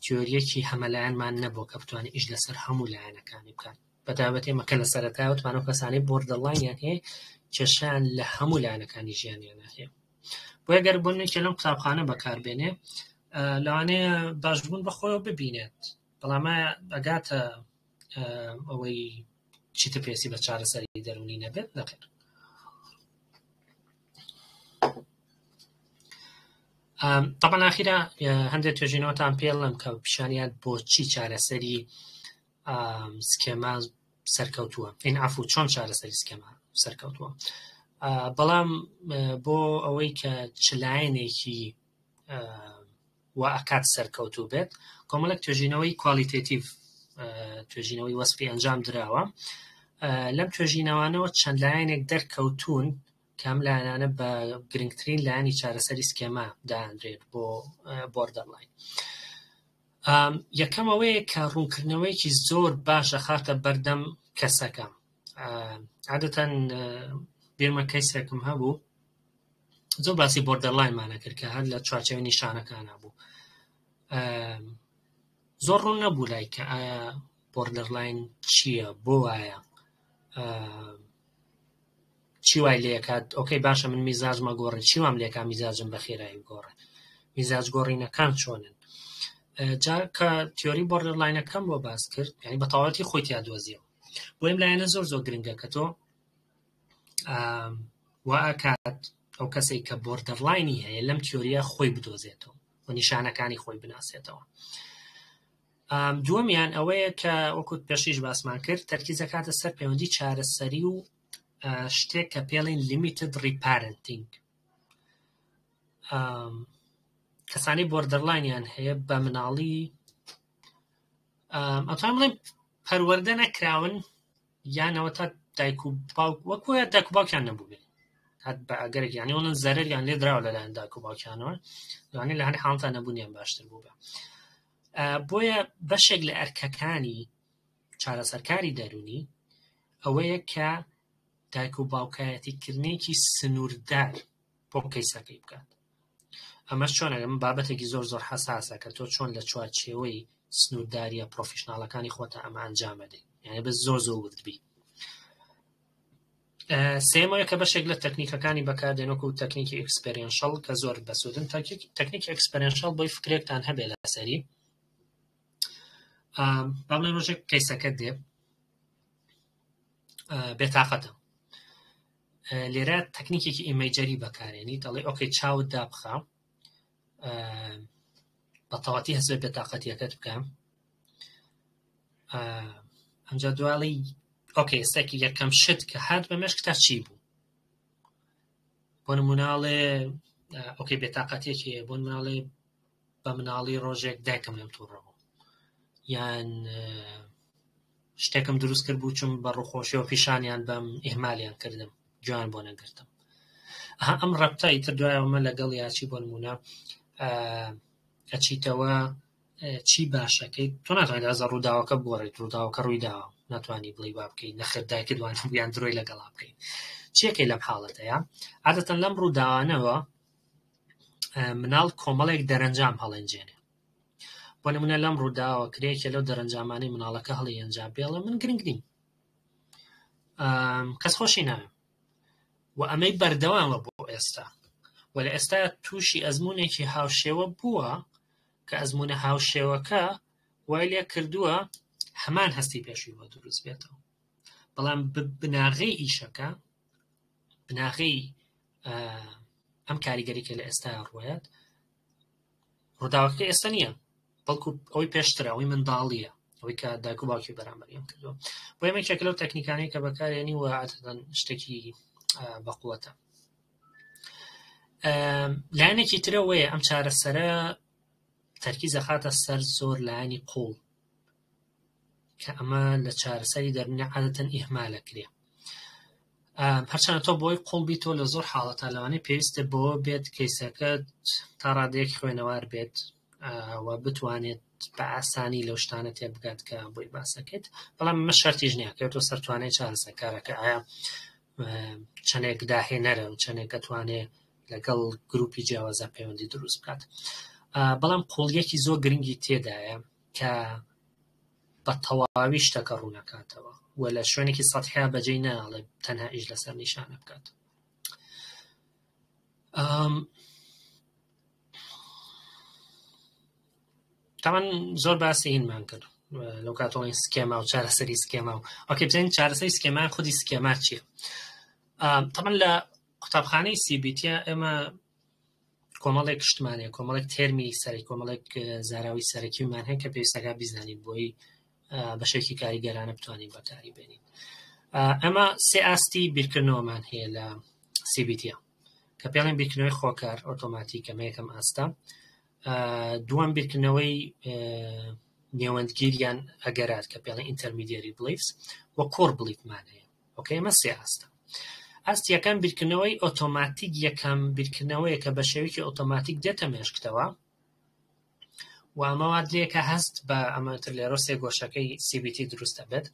تیۆریەکی هەمەلایەنمان نەبوو کە بتوانێت ئیش لەسەر هەموو لایەنەکانی بکات. بەتابەتی مەکە لە سەرەتایە وتمان ئەو کەسانەی بۆردەرلاینیان هەیە کێشیان لە هەموو لایەنەکانی ژیانیان هەیە. بۆ ئەگەر بۆنێکی لەم قوتابخانە بەکاربێنێ لەوانەیە باشبوون بەخۆیەوە ببینێت، بەڵام ئەگاتە ئەوەی چیتە پێسی بە چارەسەری دەرونی نەبێت نەخێر. طبعا ئاخیرا هەندێک توێژینەوەتان پێڵم کە پیشانیان بۆچی چارەسەری سکێما سەرکەوتووە، این عفو چۆن چارەسەری سکێما سەرکەوتووە. بەڵام بۆ ئەوەی کە چلایەنێکی وا ئەکات سەرکەوتوو بێت کۆمەڵێک توێژینەوەی کوالیتێتیڤ توێژینەوەی وەسفی ئەنجام درراوە. لەم توێژینەوانەوە چەند لایەنێک دەرکەوتون کەم لایەنانە بە گرنگترین لایەنی چارەسەری سکێما داهەندرێت بۆ بۆردەرلاین. یەکەم ئەوەیە کە ڕوونکردنەوەیەکی زۆر باشە خاتە بەردەم کەسەکە. عادەتەن بیرمە کەیسێکم هەبوو زۆر باسی بۆردەرلاینمانە کرد کە هەر لە چوارچێوەی نیشانەکانە بوو. زۆر ڕوون نەبوو لای کە ئایا بۆردەرلاین چییە، بۆ وایە، چی وای لێکات. ئۆکەی باشە من میزاجمە گۆڕێ، چی وام لێکا میزاجم بە خێرایی گۆڕێ، میزاج گۆڕینەکان چۆنن. جا کە تیۆری بۆردەرلاینەکەم بۆ باس کرد یعنی بە تەواوەتی خۆی تیا دۆزیەوە. بۆ ئەم لایەنە زۆر زۆر گرنگە کە تۆ وا ئەکات ئەو کەسێک کە بۆردەرلاینی هەیە لەم تیۆریە خۆی بدۆزێتەوە و نیشانەکانی خۆی بناسێتەوە. دووەمیان ئەوەیە کە وەکوت پێشیش باسمان کرد تەرکیزەکاتە سەر پەیوەندی چارەسەری و شتێک کە پێڵین لیمیتد ریپارنتینگ. کەسانی بۆردەرلاینیان هەیە بە مناڵی ئەتوانین بڵێن پەروەردە نەکراون یانەوە تا دایک و باوک وەکوە دایک و باوکیان نەبوو بێ هەت بە ئەگەرێک یانی ئەوەن زەرەریان لێ دراوە لەلایەن دایک و باوکیانەوە لەوانەیە لە هەر حاڵەتە نەبوونیان باشتر بوو بێ. بۆیە بەشێک لە ئەرکەکانی چارەسەرکاری دەرونی ئەوەیە کە دایک و باوکایەتیکردنێکی سنووردار بۆ کەیسەکەی بکات. ئەمەش چۆنە ئەم بابەتێکی زۆر زۆر حەساسە کە تۆ چۆن لە چوارچێوەی سنوورداریە پرۆفیشناڵەکانی خۆتە ئەمە ئەنجام بدەیت، یعنی بە زۆر زۆر وردبی. سێمەوەیە کە بەشێک لە تەکنیکەکانی بەکاردێنەوە و تەکنیکی ئەکسپێرینشەڵ کە زۆر بەسوودن. تەکنیکی ئەکسپێرینشەڵ بۆی فکرێکتان هەبێ لەسەری با بڵێن ڕۆژێک کەیسەکەت دێ بێتاقەتە، لێرە تەکنیکێکی ئیمەیجەری بەکارێنی دەڵێ ئۆکەی چاوت دابخە بە تەواتی هەزوێ بێتاقەتیەکەت بکەم ئەمجا دواڵی ئۆکەی ئێستاکی یەکەم شت کە هات بە مێشکتا چی بوو. بۆ نموناڵێ ئۆکەی بێتاقەتیەکی بۆ نموناڵێ بە مناڵی ڕۆژێک دایکم لەم تووڕەوە یان شتێکم دروست کرد بوو چم بە ڕووخۆشیەوە پیشانیان بەم ئیهمالیان کردم جوان بۆ نەگرتم. ئەم ڕەبتای تر دوایەوەمە لەگەڵ یاچی بۆ نمونە ئەچیتەوە چی باشەکەی تۆ ناتوانیت ئەزە ڕووداوەکە بگۆڕیت، ڕووداوەکە ڕوویداوە ناتوانی بڵی وا بکەیت نەخێر دایکت وان بیان درۆی لەگەڵا بکەیت. چیەکەی لەم حاڵەتەیە عادەتەن لەم ڕووداوانەوە مناڵ کۆمەڵێک دەرەنجام هەڵەنجێنێ بۆ نمونە لەم ڕووداوە کرێکە لەو دەرەنجامانەی مناڵەکە هەڵی ئەنجام بێڵە من گرنگ نیم کەس خۆشی ناوێ و ئەمەی بەردەوامە بۆ ئێستا و لە ئێستا تووشی ئەزمونێکی هاوشێوە بووە کە ئەزمونە هاوشێوەکە وای لێ کردووە هەمان هەستی پێشووی بۆ دروست بێتەوە بەڵام بناغەی ئیشەکە بناغەی ئەم کاریگەری کە لە ئێستا ڕوایەت ڕووداوەکە ئێستا نییە بەڵکو ئەوەی پێشترە ئەوەی منداڵیە ئەوەی کە دایک و باوکی بەرامبەریان کردووە بۆ یەکێکە لەو تەکنیکانەی کە بەکارێنی و عادەتەن شتێکی بەقووەتە لایەنێکی ترە وەیە ئەم چارەسەرە تەرکیزە خاتە سەر زۆر لایەنی قوڵ کە ئەمە لە چارەسەری دەرمینە عادەتەن ئیهمالە کرێ هەرچەندە تۆ بۆی قوڵ بیتەوە لە زۆر حاڵەتە لەوانەیە پێویستە بۆ بێت کەیسەکەت تا ڕادەیەکی خوێنەوار بێت و بتوانێت بە ئاسانی لەو شتانە تێ بگات کە بۆی باسەکەیت بەڵام ئەمە شەرتیش نییە کە تۆ سەرتوانێت چارەسەرکارەکە ئایا چەندێک داهێنەرە و چەندێک دەتوانێت لەگەڵ گروپی جیاوازە پەیوەندی دروست بکات بەڵام قوڵیەکی زۆر گرنگی تێدایە کە بە تەواوی شتەکە ڕوونەکاتەوە و لە شوێنێکی سەطحیا بەجێی ناڵێ تەنها ئیش لەسەر نیشانە بکات تاوان زۆر باسی هینمان کرد لەو کاتۆڵی سکێما و چارەسەری سکێما و ئۆکێ بزانین چارەسەری سکێما خودی سکێما چییە تاوان لە قوتابخانەی سیبیتیا ئێمە کۆمەڵێک شتمانەیە کۆمەڵێک تێرمی سەرەکی کۆمەڵێک زاراوی سەرەکیمان هەیە کە پێویستەکە بیزانین بۆی بەشێکی کاریگەرانە بتوانین بەکاری بێنین ئەمە سێ ئاستی بیرکردنەوەمان هەیە لە سیبیتیا کە پێڵێن بیرکردنەوەی خۆکار ئۆتۆماتیک ئەمە یەکەم ئاستە دووەم بیرکردنەوەی نێوەندگیریان ئەگەرات کە پێڵێن ئینتەرمیدیەری بلیفز و کۆر بلیفمان هەیە ئۆکەی ئەمە سێ ئاستە ئاستی یەکەم بیرکردنەوەی ئۆتۆماتیک یەکەم بیرکردنەوەیە کە بە شێوەیەکی ئۆتۆماتیک دێتە مێشکتەوە و ئەمەوە لێکە هەست بە ئەمەتر لێرە سێ گۆشەکەی سیبیتی دروستە بێت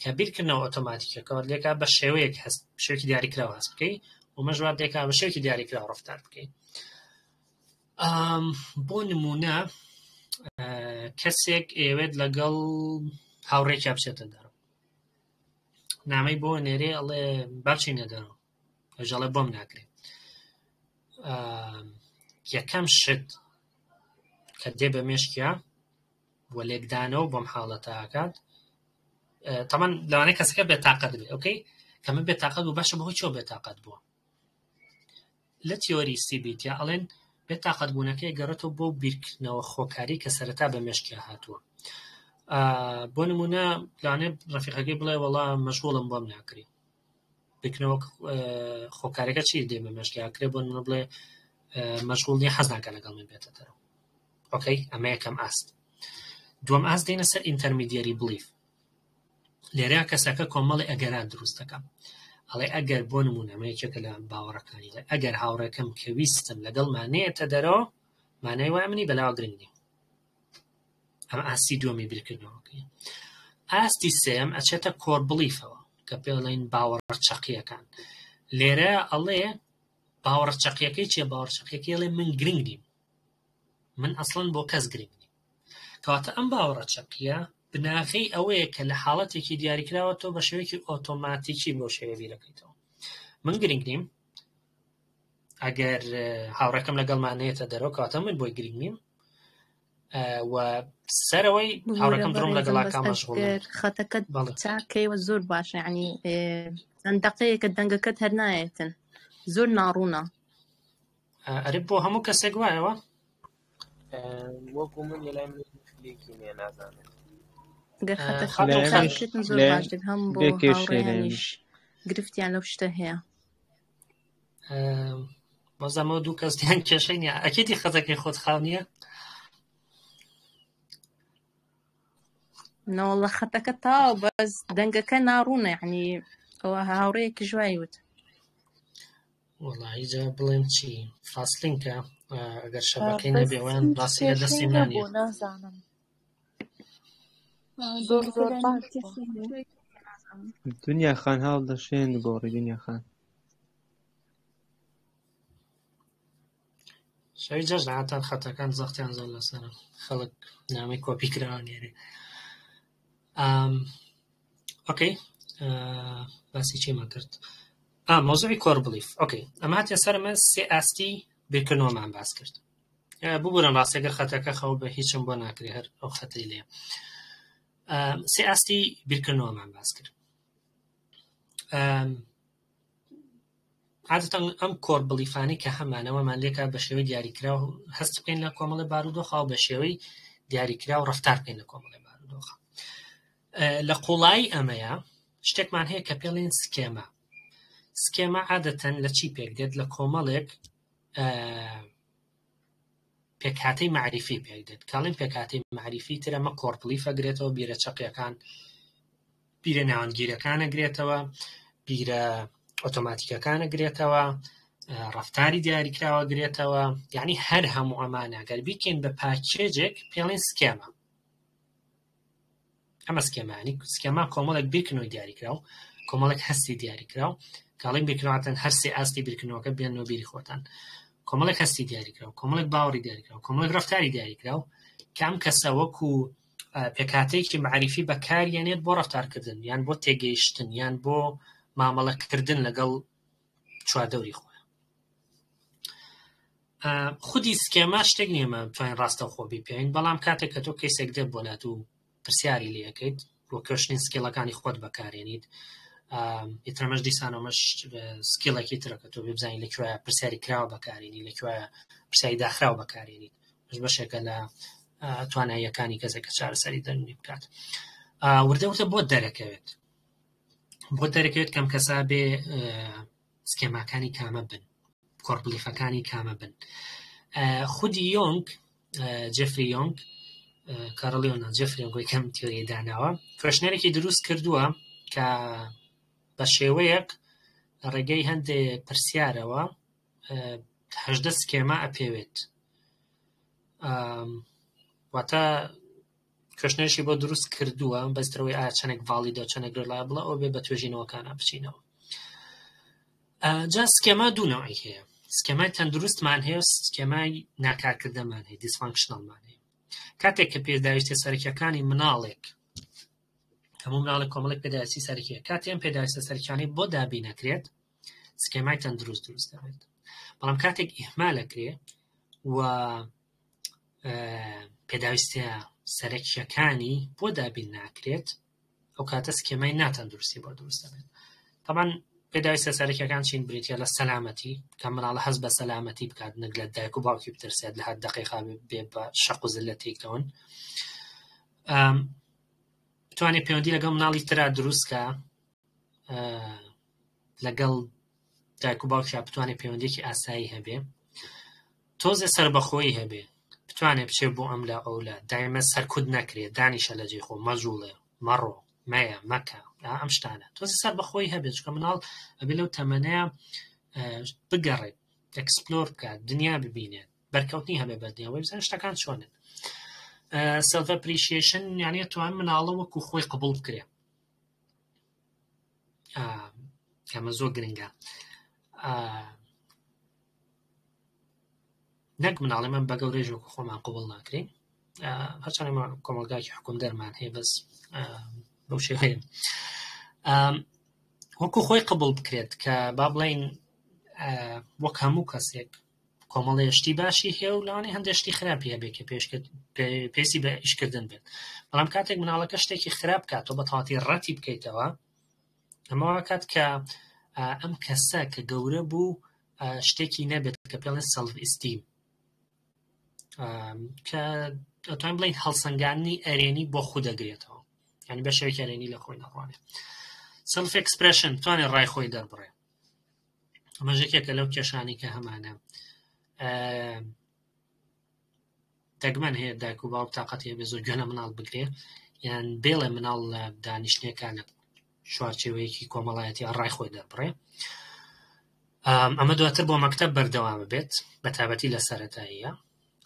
کە بیرکردنەوە ئۆتۆماتیکەکەەوە لێکا بە شێوەیەک هەست شێوەیەکی دیاریکراوە هەست بکەیت و مەژوار لێکا بە شێوەیەکی دیاریکراوە ڕەفتار بکەیت بۆ نمونە کەسێک ئێوێت لەگەڵ هاوڕێکیا بچێتە دەرەوە نامەی بۆ نێرێ ئەڵێ باچینە دەرەوە ئەژەڵێ بۆم ناکرێت یەکەم شت کە دێ بە مێشکیا بۆ لێکدانەوە بۆم حاڵەتە ئاکات تەمان لەوانەیە کەسەکە بێتاقەت بێت ئۆکەی کەمە بێتاقەت بوو باشە بەهۆی چۆ بێتاقەت بووە لە تیۆری سیبیتیا ئەڵێن بێتاقەت بوونەکەی گەڕێتەوە بۆ بیرکردنەوە خۆکاری کە سەرەتا بە مێشکیا هاتووە بۆ نمونە لەوانەیە ڕەفیقەکەی بڵێ وەڵا مەشغوڵم بۆم ناکرێ بیرکردنەوە خۆکارەکە چی دێ بە مێشکیا کرێ بۆ نمونە بڵێ مەشغوڵ نیە حەز ناکە لەگەڵ من بێتە دەرەوە ئۆکەی ئەمە یەکەم ئاست دووەم ئاست دێنە سەر ئینتەرمیدیەری بلیف لێرەیە کەسەکە کۆمەڵی ئەگەران دروست دەکەم ئەڵێ ئەگەر بۆ نمونە ئەمە یەکێکە لە باوەڕەکانی ئەگەر هاوڕێکەم کە ویستم لەگەڵ مانەیەتە دەرەوە مانای وای منی بەلاوە گرنگ نییە ئەمە ئاستی دووەمی بیرکردنەوەکەی ئاستی سێم ئەچێتە کۆر بلیفەوە کە پێڵێن باوەڕچەقیەکان لێرە ئەڵێ باوەڕچەقیەکەی چیە باوەڕچەقیەکەی ئەڵێ من گرنگ نیم من ئەسڵەن بۆ کەس گرنگ نیم کەواتە ئەم باوەڕچەقیە بناغەی ئەوەیە کە لە حاڵەتێکی دیاریکراوە تۆ بە شێوەیەکی ئۆتۆماتیکی بۆ شێوە بیرەکەیتەوە من گرنگ نیم ئەگەر هاوڕێکەم لەگەڵمانەیەتە دەرەوە کەواتە من بۆی گرنگ نیم و سەرەوەی هاوڕێکەم دڕۆم لەگەڵاکە مەشغوڵ خەتەکەت چاکەیەوە زۆر باشە یعنی دەنگەقەیەکە دەنگەکەت هەر نایەتن زۆر ناڕوونە ئەرێ بۆ هەموو کەسێک وایەوە وەکو من لەلای من خلێکی نیە نازانێت گەر خەتەکەتن زۆر باش دێت هەم بۆ هاوڕێیانیش گرفتیان لەو شتە هەیە بەزەمەوە دوو کەسیان کێشەی نییە ئەکیدی خەتەکەی خۆت خاو نییە نەوەڵە خەتەکە تاو بەس دەنگەکە ناڕوونە یعنی ئەوە هاوڕێیەکی ژوای وت وەڵاهی جا بڵێم چی فاسلینکە ئەگەر شەبەکەی نەبێوان ڕاستی لە دەستی نانیە دنیا خان هەڵ دەشێن گۆڕی دنیا خان شەوی جەژناتان خەتەکان زەختیان زۆر لەسەرە خەڵک نامی کۆپی کراوە نێرێ. ئۆکەی باسی چیمان کرد؟ مۆزوعی کۆر بلیف. ئۆکەی ئەمە هاتیە سەرمە سێ ئاستی بیرکردنەوەمان باس کرد. ببوورم ڕاستەگەر خەتەکە خەو بە هیچم بۆ ناکرێ هەر ئەو خەتەی لێ. سێ ئاستی بیرکردنەوەمان باس کرد. عادەتەن ئەم کۆر بلیفانی کە هەمانەوەمان لێکا بە شێوەی دیاریکرا و هەست بکەین لە کۆمەڵی بارودۆخە و بە شێوەی دیاریکرا و ڕەفتار بکەین لە کۆمەڵی بارودۆخە. لە قوڵایی ئەمەیە شتێکمان هەیە کە پێڵێن سکێمە. سکێمە عادەتەن لە چی پێک دێت؟ لە کۆمەڵێک پێکهاتەی معریفی پێک دێت. کاڵین پێکهاتەی معریفی تر ئەمە کۆر بلیفە گرێتەوە، بیرە چەقیەکان بیرە ناوەندگیرەکانە گرێتەوە، بیرە ئۆتۆماتیکەکانە گرێتەوە، ڕەفتاری دیاریکراوە گرێتەوە، یعنی هەر هەموو ئەمانە گەر بیکەین بە پاکێجێک پێڵێن سکێمە. ئەمە سکێمانی سکێما کۆمەڵێک بیرکردنەوەی دیاریکراو، کۆمەڵێک هەستی دیاریکراو، کاڵین بیرکردنەوەتەن هەر سێ ئاستی بیرکردنەوەکە بێنەوە بیری خۆتان. کۆمەڵێک هەستی دیاریکراو، کۆمەڵێک باوەڕی دیاریکراو، کۆمەڵێک ڕەفتاری دیاریکراو کە ئەم کەسە وەکو پێکهاتەیەکی معریفی بەکارهێنێت بۆ ڕەفتارکردن یان بۆ تێگەیشتن یان بۆ مامەڵەکردن لەگەڵ چواردەوری خۆیان. خودی سکێما شتێک نییەمە بتوانین ڕاستەوخۆ بیپێین، بەڵام کاتێک کە تۆ کەیسێک دێت بۆ لات و پرسیاری لێەکەیت بۆ کەشتین سکیڵەکانی خۆت بەکارێنیت، ئیترەمەش دیسانەوەمەش سکیڵێکی ترە کە تۆ بزانین لەکوێیە پرسیاری کراوە بەکارێنی، لەکوێیە پرسیاری داخراوە بەکارێنیت، بەشێکە لە تواناییەکانی کەسێکە چارەسەری دەرونی بکات. وردەوتە بۆ دەرەکەوێت کەم کەسا بێ سکێماکانی کامە بن، کۆربلیفەکانی کامە بن. خودی یۆنگ، جێفری یۆنگ، کارۆلیۆنا جێفری یۆنگ کەم تیۆری داناوە، کوێشنەرێکی دروست کردووە کە بە شێوەیەک ڕێگەی هەندێک پرسیارەوە 18 سکێما ئەپێوێت. واتە کوێشنەرێکی بۆ دروست کردووە بەسترەوەی ئایا چەندێک ڤاڵیدە و چەندێک ڕێڵایبڵە ئەو بێ بە توێژینەوەکانە بچینەوە. جا سکێما دوو نەوعی هەیە، سکێمای تەندروستمان هەیە و سکێمای ناکارکردەمان هەیە، دیسفانکشنەڵمان هەیە. کاتێک کە پێداویستە سەرەکیەکانی مناڵێک، هەموو مناڵێک کۆمەڵێک پێداویستی سەرەکیە، کاتێک ئەم پێداویستە سەرەکیانەی بۆ دابین نەکرێت سکێمای تەندروست دروست دەبێت. بەڵام کاتێک ئیهمالەکرێ و پێداویستە سەرەکیەکانی بۆ دابین ناکرێت ئەو کاتە سکێمای ناتەندروستی بۆ دروست دەبێت. طبعاً پێداویستە سەرەکیەکان چین بریتە لە سەلامەتی، کە مناڵە هەست بە سەلامەتی بکات، نەک لە دایک و باوکی بترسێت لە هەر دەقیقا بێ بە شەق و زلە تێکەون. بتوانێت پەیوەندی لەگەڵ مناڵی ترا دروستکە، لەگەڵ دایک و باوکیان بتوانێت پەیوەندیەکی ئاسایی هەبێ، تۆزێ سەربەخۆیی هەبێ، بتوانێت بچێت بۆ ئەم لە ئەو لە دایمە سەرکوت نەکرێت، دانیشە لە جێ خۆ، مەجوڵێ، مەڕۆ، مەیە، مەکە، ئەم شتانە تۆزێ سەربەخۆیی هەبێت، چونکە مناڵ ئەبێ لەو تەمەنەیە بگەڕێت، ئەکسپلۆر بکات، دنیا ببینێت، بەرکەوتنی هەبێ بە دنیا، بزانێت شتەکان چۆنن. سەلف ئەپریشیشن یعنی توان مناڵە وەکو خۆی قبوڵ بکرێ، ئەمە زۆر گرنگە. نەک مناڵی من بە گەورەی وەکو خۆمان قبوڵ ناکرین، هەرچەندە ئێمە کۆمەلگایەکی حکومدەرمان هەیە، بەس بەو شێوەیە وەکو خۆی قبوڵ بکرێت کە با بڵێین وەک هەموو کەسێک کۆمەڵی شتی باشی هەیە و لەوانەیە هەندێک شتی خراپی هەبێت کە پێویستی بە ئیشکردن بێت. بەڵام کاتێک مناڵەکە شتێکی خراپ کاتەوە بە تەواوەتی ڕەتی بکەیتەوە، ئەمە کات کە ئەم کەسە کە گەورە بوو شتێکی نەبێت کە پێڵێن سەلف ئیستیم، کە دەتوانین بڵێین هەڵسەنگاندنی ئەرێنی بۆ خۆ دەگرێتەوە، یعنی بە شێوەیەکی ئەرێنی لە خۆی نەڕوانێت. سەلف ئێکسپرێشن بتوانێت ڕای خۆی دەربڕێت. ئەمەش یەکێکە لەو کێشانی کە هەمانە دەگمەن هەیە دایک و باوک تاقەتی هەبێ زۆر گوێنە مناڵ بگرێ، یان بێڵێ مناڵ لە دانیشتنیەکانە شوارچێوەیەکی کۆمەڵایەتی ڕای خۆی دەربڕێ. ئەمە دواتر بۆ مەکتەب بەردەوام بێت، بە تایبەتی لە سەرەتاییە،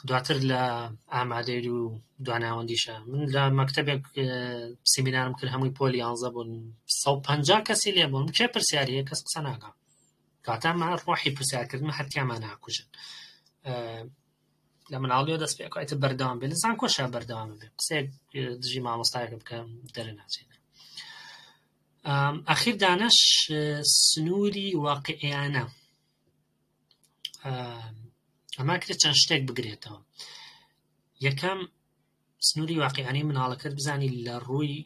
دواتر لە ئامادەی و دواناوەندیشە. من لە مەکتەبێک سیمینارم کرد، هەمووی پۆلی 11 بوون، 150 کەسی لێ بوون، کێ پرسیاریە کەس قسە ناکەم، کاتامان ڕۆحی پرسیارکردن هەرتیامان ناکوژن. لە مناڵیەوە دەست پێکاتە بەردەوام بێت لە زانکۆشا بەردەوام بێت قسەیەک دژی مامۆستایەکە بکەم دەرە ناچێت. ئەخیر دانش سنووری واقعیانە ئەما کرێت چەند شتێک بگرێتەوە. یەکەم سنووری واقعیانی مناڵەکەت بزانی لە ڕووی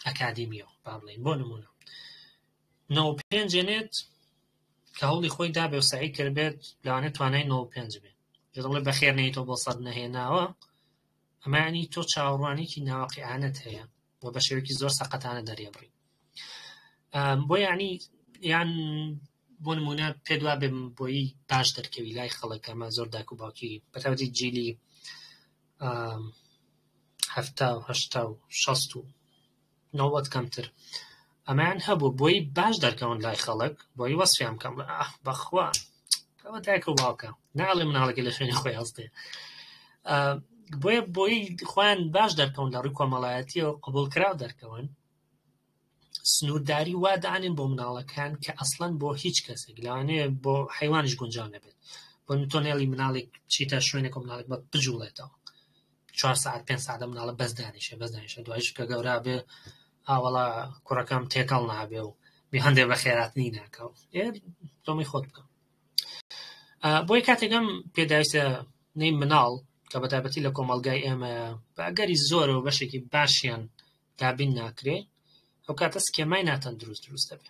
ئەکادیمیەوە با بڵێن بۆ نمونە 95 جێنێت کە هەوڵی خۆی دابێ و سعی کردبێت لەوانێت توانای 95 بێت دەڵێ بەخێر نەیتەوە بۆ سەد نەهێناوە ئەمە یانی تۆ چاوەڕوانێکی ناواقعیانەت هەیە بۆ بە شێوەیەکی زۆر سەقەتانە دەرێبڕی بۆ یعنی یان بۆ نمونە پێ دوا بێ بۆی باش دەرکەوی لای خەڵک ئەمە زۆر داک و باوکی بەتاوەتی جیلی 70 80 60 و 90 کەمتر ئەمایان هەبوو بۆی باش دەرکەون لای خەڵک بۆی وەسفیان بکەم بەخوا ئەوە دایک و باوکە ناڵێ مناڵێکی لە شوێنی خۆی هەستێ بۆی خۆیان باش دەرکەون لە ڕووی کۆمەڵایەتیەوە قبوڵکراو دەرکەون سنوورداری وا دانێن بۆ مناڵەکان کە ئەسڵەن بۆ هیچ کەسێک لەوانەیە بۆ حیوانیش گونجاو نەبێت بۆ تۆنێڵی مناڵێک چیتە شوێنێک و مناڵێک بە بجوڵێتەوە 4 ساعت 5 ساعت مناڵە بەس دانیشە دوایش کە گەورا بێ ئاوەڵا کوڕەکەم تێکەڵ نابێ و بی هەندێ بە خێراتنی ناکەو تۆمی خۆت بکەم بۆی کاتێکم پێداویستە نەی مناڵ کە بەتایبەتی لە کۆمەڵگای ئێمە بەگەری زۆرەوە بەشێکی باشیان دابین ناکرێ ئەو کاتە سکێمای ناتەن دروست دەبێ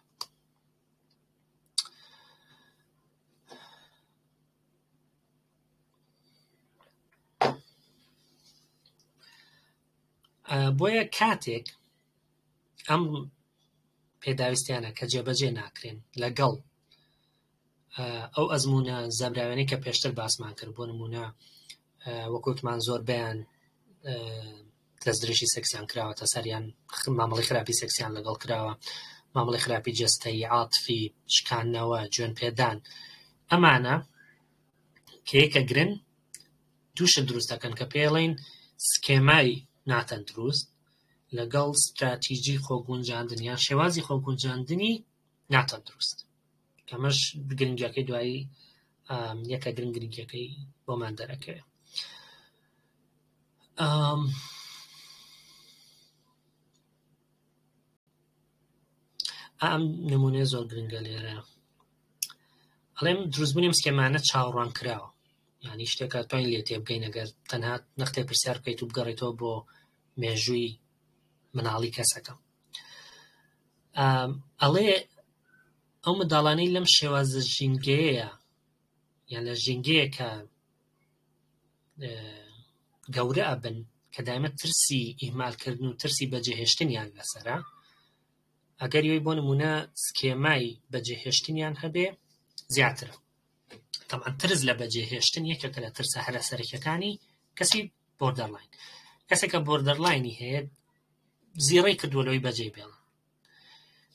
بۆیە کاتێک ئەم پێداویستیانە کە جێبەجێ ناکرێن لەگەڵ ئەو ئەزمونە زەبراوێنەی کە پێشتر باسمان کرد بۆ نمونە وەکوتمان زۆر بەیان دەستدرێژی سەکسیان کراوەتە سەریان مامەڵی خراپی سەکسیان لەگەڵ کراوە مامەڵی خراپی جەستەیی عاتفی شکاندنەوە گوێن پێدان ئەمانە کە یەکە گرن دووشە دروست دەکەن کە پێڵێن سکێمای ناتەن دروست لەگەڵ ستراتیژی خۆگونجاندنیان شێوازی خۆگونجاندنی ناتەن دروست کەمەش گرنگیەکەی دوایی یەکە گرنگیەکەی بۆمان دەرەکەوێ ئەم نمونێ زۆر گرنگە لێرە ئەڵێم دروستبوونی سکێمانە چاوەڕوان کراوە یعنی شتێکە توانین لێ تێبگەین ئەگەر تەنها نەختێ پرسیار بکەیت و بگەڕێتەوە بۆ مێژووی مناڵی کەسەکە ئەڵێ ئەو منداڵانەی لەم شێوازە ژینگەیەیە یان لە ژینگەیە کە گەورە ئەبن کە دایمە ترسی ئیهمالکردن و ترسی بەجێهێشتنیان لەسەرە ئەگەر یۆی بۆ نمونە سکێمای بەجێهێشتنیان هەبێ زیاترە تەمان ترس لە بەجێهێشتن یەکێکە لە ترسە هەرە سەرەکیەکانی کەسی بۆردەرلاین کەسێکە بۆردەرلاینی هەیە زیڕەی کردووە لەوەی بەجێ بێڵن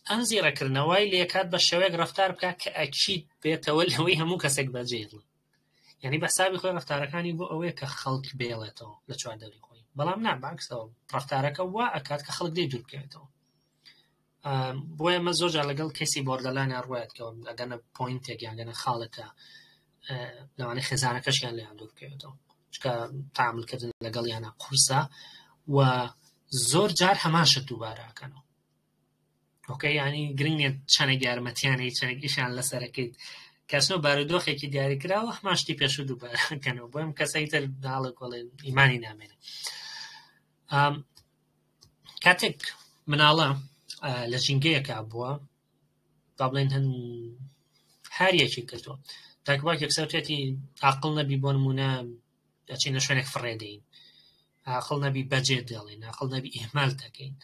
ئەم زیڕەکردنەوەی لێکات بە شێوەیەک ڕەفتار بکات کە ئەچیت بێتەوە لەوەی هەموو کەسێک بەجێڵن یعنی بە حسابی خۆی ڕەفتارەکانی بۆ ئەوەیە کە خەڵک بێڵێتەوە لە چواردەوری خۆی بەڵام نا باکسەوە ڕەفتارەکە وا ئەکات کە خەڵک دێ دوور بکەوێتەوە بۆیە ئەمە زۆرجار لەگەڵ کەسی بۆردەلانیان ڕوایەتکەوە ئەگەنە پۆینتێک یان گەنە خاڵەکە لەوانەیە خێزانەکەشیان لێیان دوور بکەوێتەوە چکە تاعاملکردن لەگەڵ یانە قورسە و زۆر جار هەماشت دووبارە ئەکەنەوە ئۆکەی ینی گرنگ نیە چەندێک یارمەتیانەی چەندێکیشیان لەسەرەکەیت کەسنەوە بارودۆخێکی دیاری کراوە هەماشتی پێشوو دووبارە ئەکەنەوە بۆیم کەسەی تر ناڵک وەڵێ ئیمانی نامێنێ کاتێک مناڵە لە ژینگەیەکە بووە با بڵێن هەن هاریەکی کردووە تاکباک یەکسەرێتی عاقڵ نەبی بۆ نمونە ئەچینە شوێنێک فڕێدەین عاقڵ نەبی بەجێ دێڵین عاقڵ نەبی ئیهمال دەکەین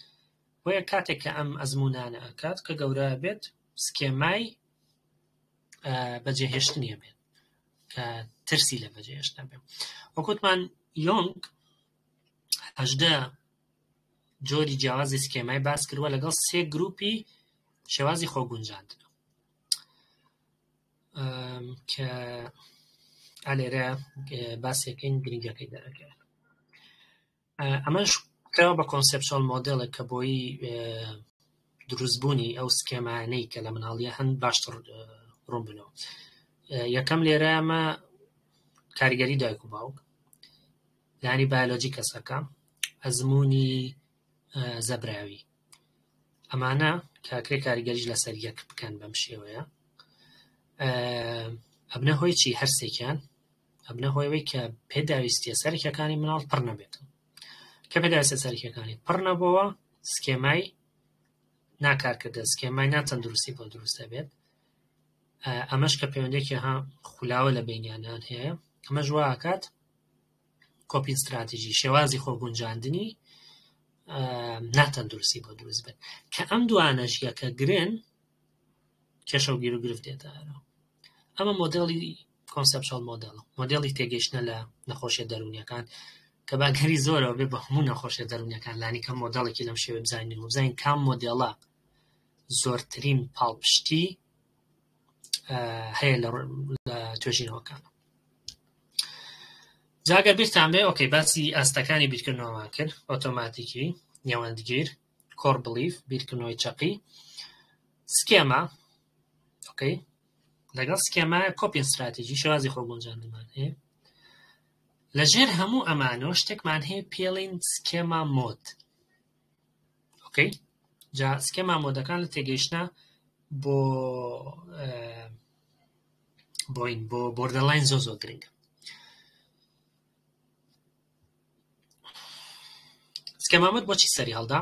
بۆیە کاتێک کە ئەم ئەزمونانە ئەکات کە گەورە بێت سکێمای بەجێهێشتنیە بێت کە ترسی لە بەجێهێشتن بێت وەکوتمان یۆنگ 18 جۆری جیاوازی سکێمای باس کردووە لەگەڵ 3 گروپی شێوازی خۆگونجاندن کە ئالێرە باسێکەین گرنگەکەی دەرەکەوێت ئەمەش کراوە بە کۆنسپچوال مۆدێڵێک کە بۆی دروستبوونی ئەو سکێمانەی کە لە مناڵیە هەند باشتر ڕوون بنەوە یەکەم لێرە ئەمە کاریگەری دایک و باوک لانی بایۆلۆجی کەسەکە ئەزمموی زەبراوی ئەمانە کاکرێ کاریگەریش لەسەر یەک بکەن بەم شێوەیە ئەبنە هۆی چی هەرسێکیان ئەبنە هۆیەوەی کە پێداویستیە سەرکیەکانی مناڵ پڕ نەبێت کە پێداویستە سەرکیەکانی پڕ نەبەوە سکێمای ناکارکردە سکێمای ناتەندروستی بۆ دروستە بێت ئەمەش کە پەیوەندێکی خولاوە لە بینیانان هەیە ئەمەش واکات کۆپین استراتیژی شێوازی خۆگونجاندنی ناتەندروستی بۆ دروست بێت کە ئەم دوانەش یەکە گرن کێشە و گیر و گرفت دێتەوە ئەمە مۆدێڵی کۆنسەپچوال مۆدێڵی تێگەیشتنە لە نەخۆشیە دەرونیەکان کە باگەری زۆرەوە بێ بە هەموو نەخۆشیە دەرونیەکان لانی کەم مۆدێڵێکی لەم شێوە بزانین و بزانین کام مۆدێڵە زۆرترین پاڵپشتی هەیە لە توێژینەوەکان جاگەر بیرتان بێ ئۆکەی باسی ئاستەکانی بیرکردنەوەمان کرد ئۆتۆماتیکی نێوەندگیر کۆر بلیف بیرکردنەوەی چەقی سکێما ئۆکەی لەگەڵ سکێمایە کۆپین استراتیژی شێوازی خۆگونجاندنمان هەیە لەژێر هەموو ئەمانەوە شتێکمان هەیە پێڵین سکێما مۆد ئۆکەی جا سکێما مۆدەکان لە تێگەیشتە بۆ بۆردەلاین زۆ گرنگە سکێما مۆد بۆچی سەری هەڵدا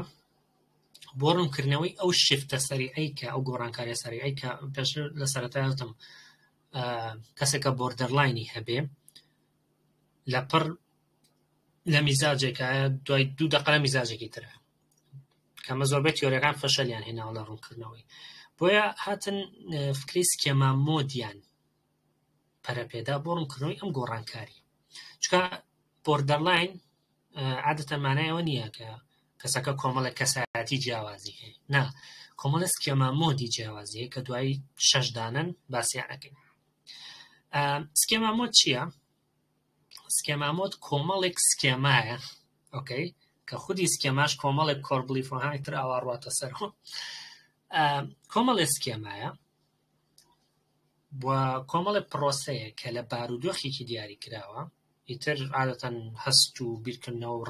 بۆ ڕوونکردنەوەی ئەو شفتە سەریعەی کە ئەو گۆڕانکاریە سەریعەی کە پێش لە سەرەتایەتم کەسێکە بۆردەرلاینی هەبێ لەپڕ لە میزاجێکە دوای 2 دقە لە میزاجێکی ترە کەمە زۆربەی تیۆریەکان فەشەلیان هێناوە لە ڕوونکردنەوەی بۆیە هاتن فکری سکێما مۆدیان پەرەپێدا بۆ ڕوونکردنەوەی ئەم گۆڕانکاری چکە بۆردەرلاین عادەتەن مانایەوە نییە کە کەسەکە کۆمەڵە کەسایەتی جیاوازی هەیە نا کۆمەڵە سکێما مۆدی جیاوازی هەیە کە دوای 6 دانن باسییان ئەەکەین سکێما مۆد چییە؟ سکێما مۆد کۆمەڵێک سکێمایە ئۆکەی کە خودی سکێماش کۆمەڵێک کۆربلیفۆهانی تر ئاواڕواتە سەرەوە کۆمەڵێک سکێمایە بۆ کۆمەڵێک پرۆسەیە کە لە بارودۆخێکی دیاری کراوە ئیتر عادەتەن هەست و بیرکردنەوە و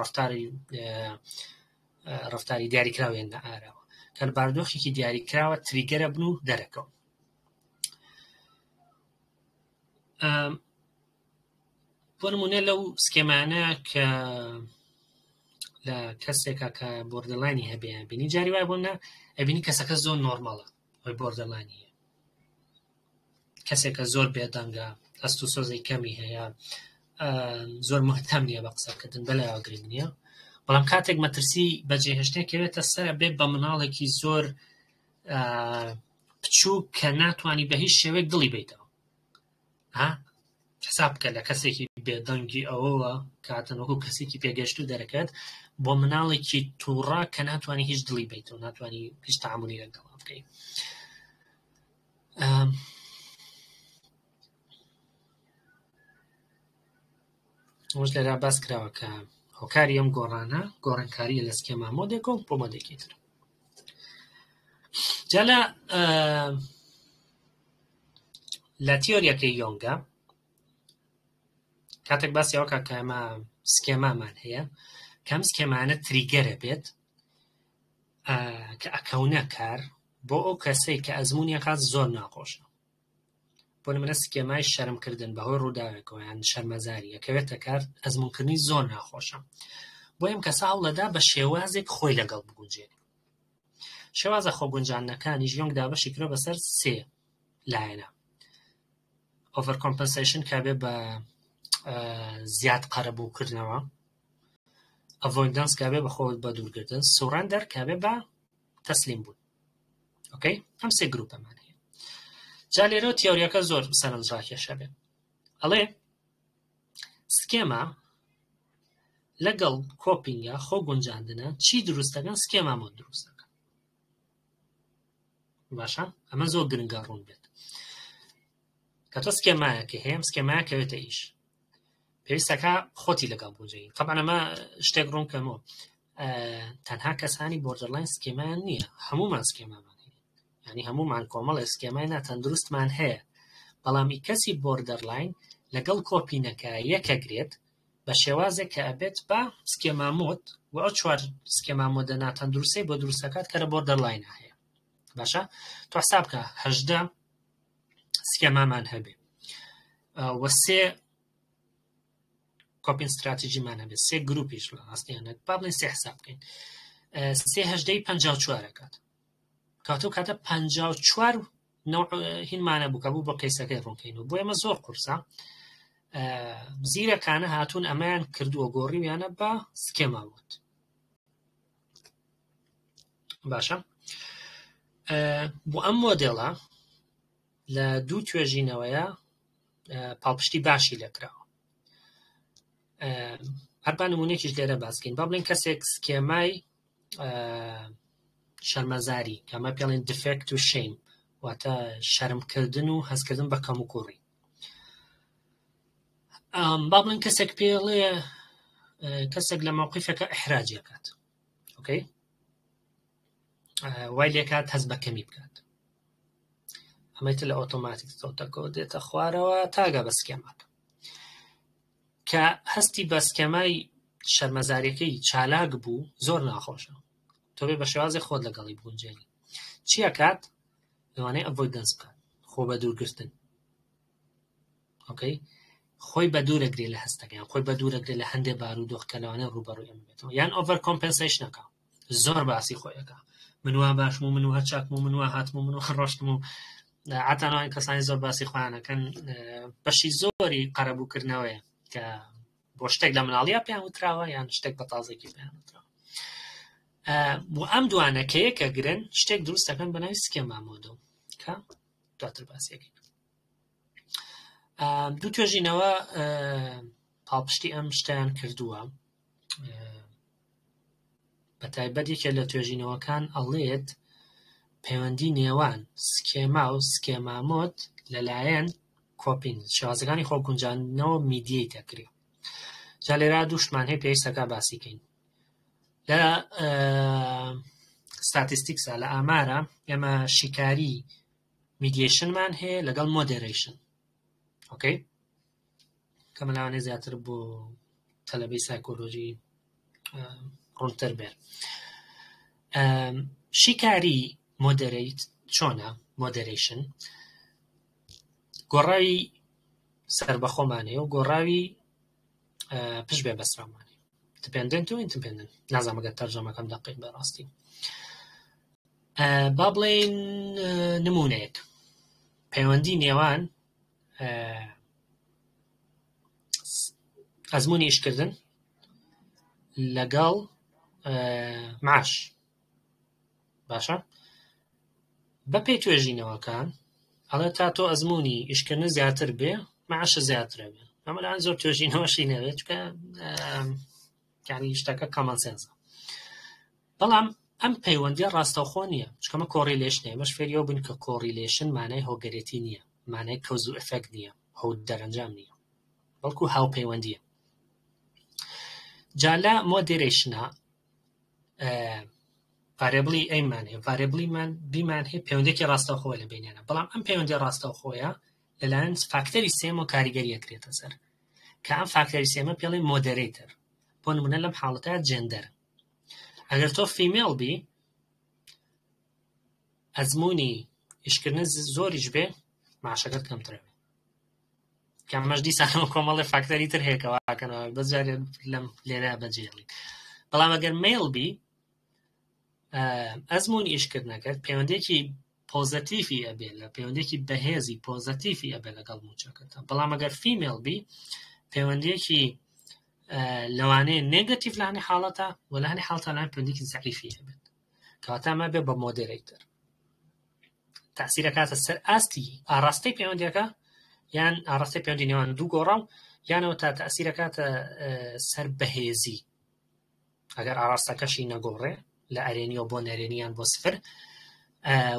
ڕەفتاری دیاریکراوێنە ئاراوە کە لە بارودۆخێکی دیاریکراوە تریگەرە بن و دەرەکەوە بۆ نمونە لەو سکێمانە کە لە کەسێکە کە بۆردەلاینی هەبێیان بینی جاری وای بۆمە ئەبینی کەسەکە زۆر نۆرماڵە ئەوی بۆردەلاینیە کەسێکە زۆر بێدەنگە هەست و سۆزی کەمی هەیە زۆر مهتەم نییە بە قسەکردن بەلایەوە گرنگ نییە بەڵام کاتێک مەترسی بەجێهێشتێکەوێتە سەرە بێت بە مناڵێکی زۆر بچوو کە ناتوانانی بە هیچ شێوەیەک دڵی بیتەوە حساب بکە لە کەسێکی بێدەنگی ئەوەوە کاتەنەوەکو کەسێکی پێگەشت و دەرەکەت بۆ مناڵێکی تووڕا کە ناتوانانی هیچ دڵی بیتەوە ناتوانانی هیچ تەعاملی لەگەڵ بکەیت وەش لێرا باس کراوە کە هۆکاری ئەم گۆڕانە گۆڕانکاریە لە سکێما مۆدێکە و بۆ مۆدێکی تر جا لە تیۆریەکەی یۆنگە کاتێک باسی ئەوە کە ئەمە سکێمامان هەیە کەم سکێمانە تریگەرە بێت کە ئەکەونە کار بۆ ئەو کەسەی کە ئەزممویەکات زۆر ناخۆشە بۆ نمونە سکێمای شەرمکردن بەهۆی ڕووداوێکەوە یان شەرمەزاری ئەکەوێتە کار ئەزممونکردنی زۆر ناخۆشە بۆ ئەم کەسە هەوڵەدا بە شێوازێک خۆی لەگەڵ بگونجێنێت شێوازە خۆگونجاندنەکانی یۆنگ دابەشی کرۆ بەسەر 3 لایەنە ئۆڤەر کۆمپەنسەیشن کابێ بە زیاد قەرەبووکردنەوە ئەڤۆیدەنس کابێ بە خۆت بە دوورگرتن سوڕەندەر کابێ بە تەسلیم بوون ئۆکەی ئەم 3 گروپەمان هەیە جا لێرەوە تیۆریەکە زۆر سەرنجڕاکێشە بێت ئەڵێ سکێما لەگەڵ کۆپینگە خۆگونجاندنە چی دروستەکەن سکێما مۆد دروستەکەن باشە ئەمە زۆر گرنگە ڕوون بێت کە تۆ سکێمایەکە هەیە سکێمایەکەوێتە ئیش پێویستەکە خۆتی لەگەڵ بگونجێنیت طبعا ئەمە شتێک ڕوون کەمەوە تەنها کەسانی بۆردەرلاین سکێمایان نییە هەموومان سکێمامان هەیە ینی هەموومان کۆمەڵ سکێمای ناتەندروستمان هەیە بەڵامی کەسی بۆردەرلاین لەگەڵ کۆپینەکە یەکەگرێت بە شێوازێک کە ئەبێت بە سکێما مۆد و ئەو چوار سکێما مۆدە ناتەندروستەی بۆ دروستەکات کە لە بۆردەرلاین هەیە. باشە تۆ حساب بکە 18 سکێمامان هەبێ وە سێ کۆپین استراتیژیمان هەبێت، سێ گروپیش لە ڕاستیانەت با بڵێن سێ حساب بکەین، سێ هەژدەی 54 ئەکات کاتۆ کاتە 54 هینمانە بووکە بوو بۆ کەیسەکەی ڕوونکەین و بۆ ئێمە زۆر قورسە زیرەکانە هاتوون ئەمەیان کردووە گۆڕیویانە بە سکێما مۆد. باشە بۆ ئەم مۆدێڵە لە دوو توێژینەوەیە پاڵپشتی باشی لەکراوە. هەربا نمونێکیش لێرە باسکەین، با بڵێن کەسێک سکێمای شەرمەزاری کەمە پێڵێن دفێکت و شەیم واتە شەرمکردن و هەستکردن بە کەم و کوڕی. با بڵێن کەسێک پێڵێ کەسێک لە موقیفەکە ئەحراجی ئەکات، ئۆکەی وای لێکات هەست بە کەمی بکات، ئەمەیتر لە ئۆتۆماتیک سەوتەکە دێتە خوارەوە تاگە بە سکێماکە کە هەستی بە سکێمای شەرمەزاریەکەی چالاک بوو زۆر ناخۆشە، تۆ بێ بە شێوازی خۆت لەگەڵی بوونجێنی چیە کات لەوانەیە ئەڤۆیدەنس بکات، خۆ بە دوورگرتن، ئۆکەی خۆی بە دوورەگرێ لە هەستەکەیان، خۆی بە دوورەگرێ لە هەندێک بارودۆخ کە لەوانەیە ڕوبەڕووی ئەمە بێتەوە، یان ئۆڤەر کۆمپێنسەیشنەکە زۆر باسی خۆیەکە، منوا باشم و منوا چاکم و منوا هاتم و منوا ڕۆشتم و عتانەوەی کەسانی زۆر باسی خۆیانەکەن بەشی زۆری قەرەبووکردنەوەیە کە بۆ شتێک لە مناڵیا پێیان وتراوە یان شتێک بە تازێکی پێیان وتراوە. بۆ ئەم دوانە کە یەکە گرن شتێک دروست دەکەن بە ناوی سکێما مۆد کە دواتر باسیەکەین. دوو توێژینەوە پاڵپشتی ئەم شتیان کردووە، بە تایبەتێکە لە توێژینەوەکان ئەڵێت پەیوەندی نێوان سکێما و سکێما مۆد لەلایەن کۆپین شێوازەکانی خۆگونجاندنەوە میدیەی دەکرێت. جا لێرە دوو شتمان هەیە پێویستەکە باسیکەین. لە ستاتیستیکسە لە ئامارە ئێمە شیکاری میدیێشنمان هەیە لەگەڵ مۆدێریشن، ئۆکەی کە مەلاوانێ زیاتر بۆ تەلەبەی سایکۆلۆژی ڕوونتر بێت. شیکاری مۆدەریت چۆنە مۆدەریشن گۆڕاوی سەربەخۆمان هەیە و گۆڕاوی پشت بێ بەسرامان هەیە، دپێندنت و ئیندپێندنت، نازانم ئەگەر تەرجەمەکەم دەقیق بەڕاستی. با بڵێن نمونەیەک پەیوەندی نێوان ئەزموونی ئیشکردن لەگەڵ معاش، باشە بە پێی توێژینەوەکان ئەڵێ تا تۆ ئەزموونی ئیشکردن زیاتر بێ معاشە زیاترە بێ، ئەمە لەوان زۆر توێژینەوەشی نەوێت چکە یعنی شتەکە کامەن سێنسە، بەڵام ئەم پەیوەندیە ڕاستەوخۆ نییە چکەمە کۆڕیلێشن نیە، مەش فێریەوە بن کە کۆڕیلێشن مانای هۆگەرێتی نییە، مانای کەوز و ئەفێکت نییە، هەو دەرەنجام نییە، بەڵکو هاوپەیوەندیە. جا لە مۆدێریشنە ڤارێبڵی ئەیمان هەیە، ڤارێبڵیمان بیمان هەیە پەیوەندێکی ڕاستەوخۆ لە بینیانە، بەڵام ئەم پەیوەندی ڕاستەوخۆیە لەلایەن فاکتەری سێم و کاریگەری ئەکرێتە سەر کە ئەم فاکتەری سێمە پێڵێن مۆدەرێتر، بۆ نمونە لەم حاڵەتەیە جێندەر. ئەگەر تۆ فیمێڵ بی ئەزموونی ئیشکردن زۆریش بێ معاشەکەت کەمترە بێ، کە ئەمەش دیسانەوە کۆمەڵی فاکتەری تر هەیە کە واکەنەوە بەجارێ لەم لێرە بەجێڵی، بەڵام ئەگەر مێڵ بی ئەزموونی ئیشکردنەکەت پەیوەندێکی پۆزەتیفی ئەبێ لە پەیوەندێکی بەهێزی پۆزەتیفی ئەبێ لەگەڵ موچەکەتە، بەڵام ئەگەر فیمێڵ بی پەیوەندێکی لەوانەیە نێگەتیڤ لە هەنێ حاڵەتە و لە هەنێ حاڵەتە لەوانەیە پەیوەندێکی زەعیفی هەبێت، کەواتە ئەمە بێ بە مۆدێریتر تەئسیرەکاتە سەر ئاستی ئاڕاستەی پەیوەندیەکە یان ئاڕاستەی پەیوەندی نێوان دوو گۆڕاو یانەوە تا تەئسیرەکاتە سەر بەهێزی. ئەگەر ئاڕاستەکەشی نەگۆڕێ لە ئەرێنیەوە بۆ نەرێنیان بۆ سفر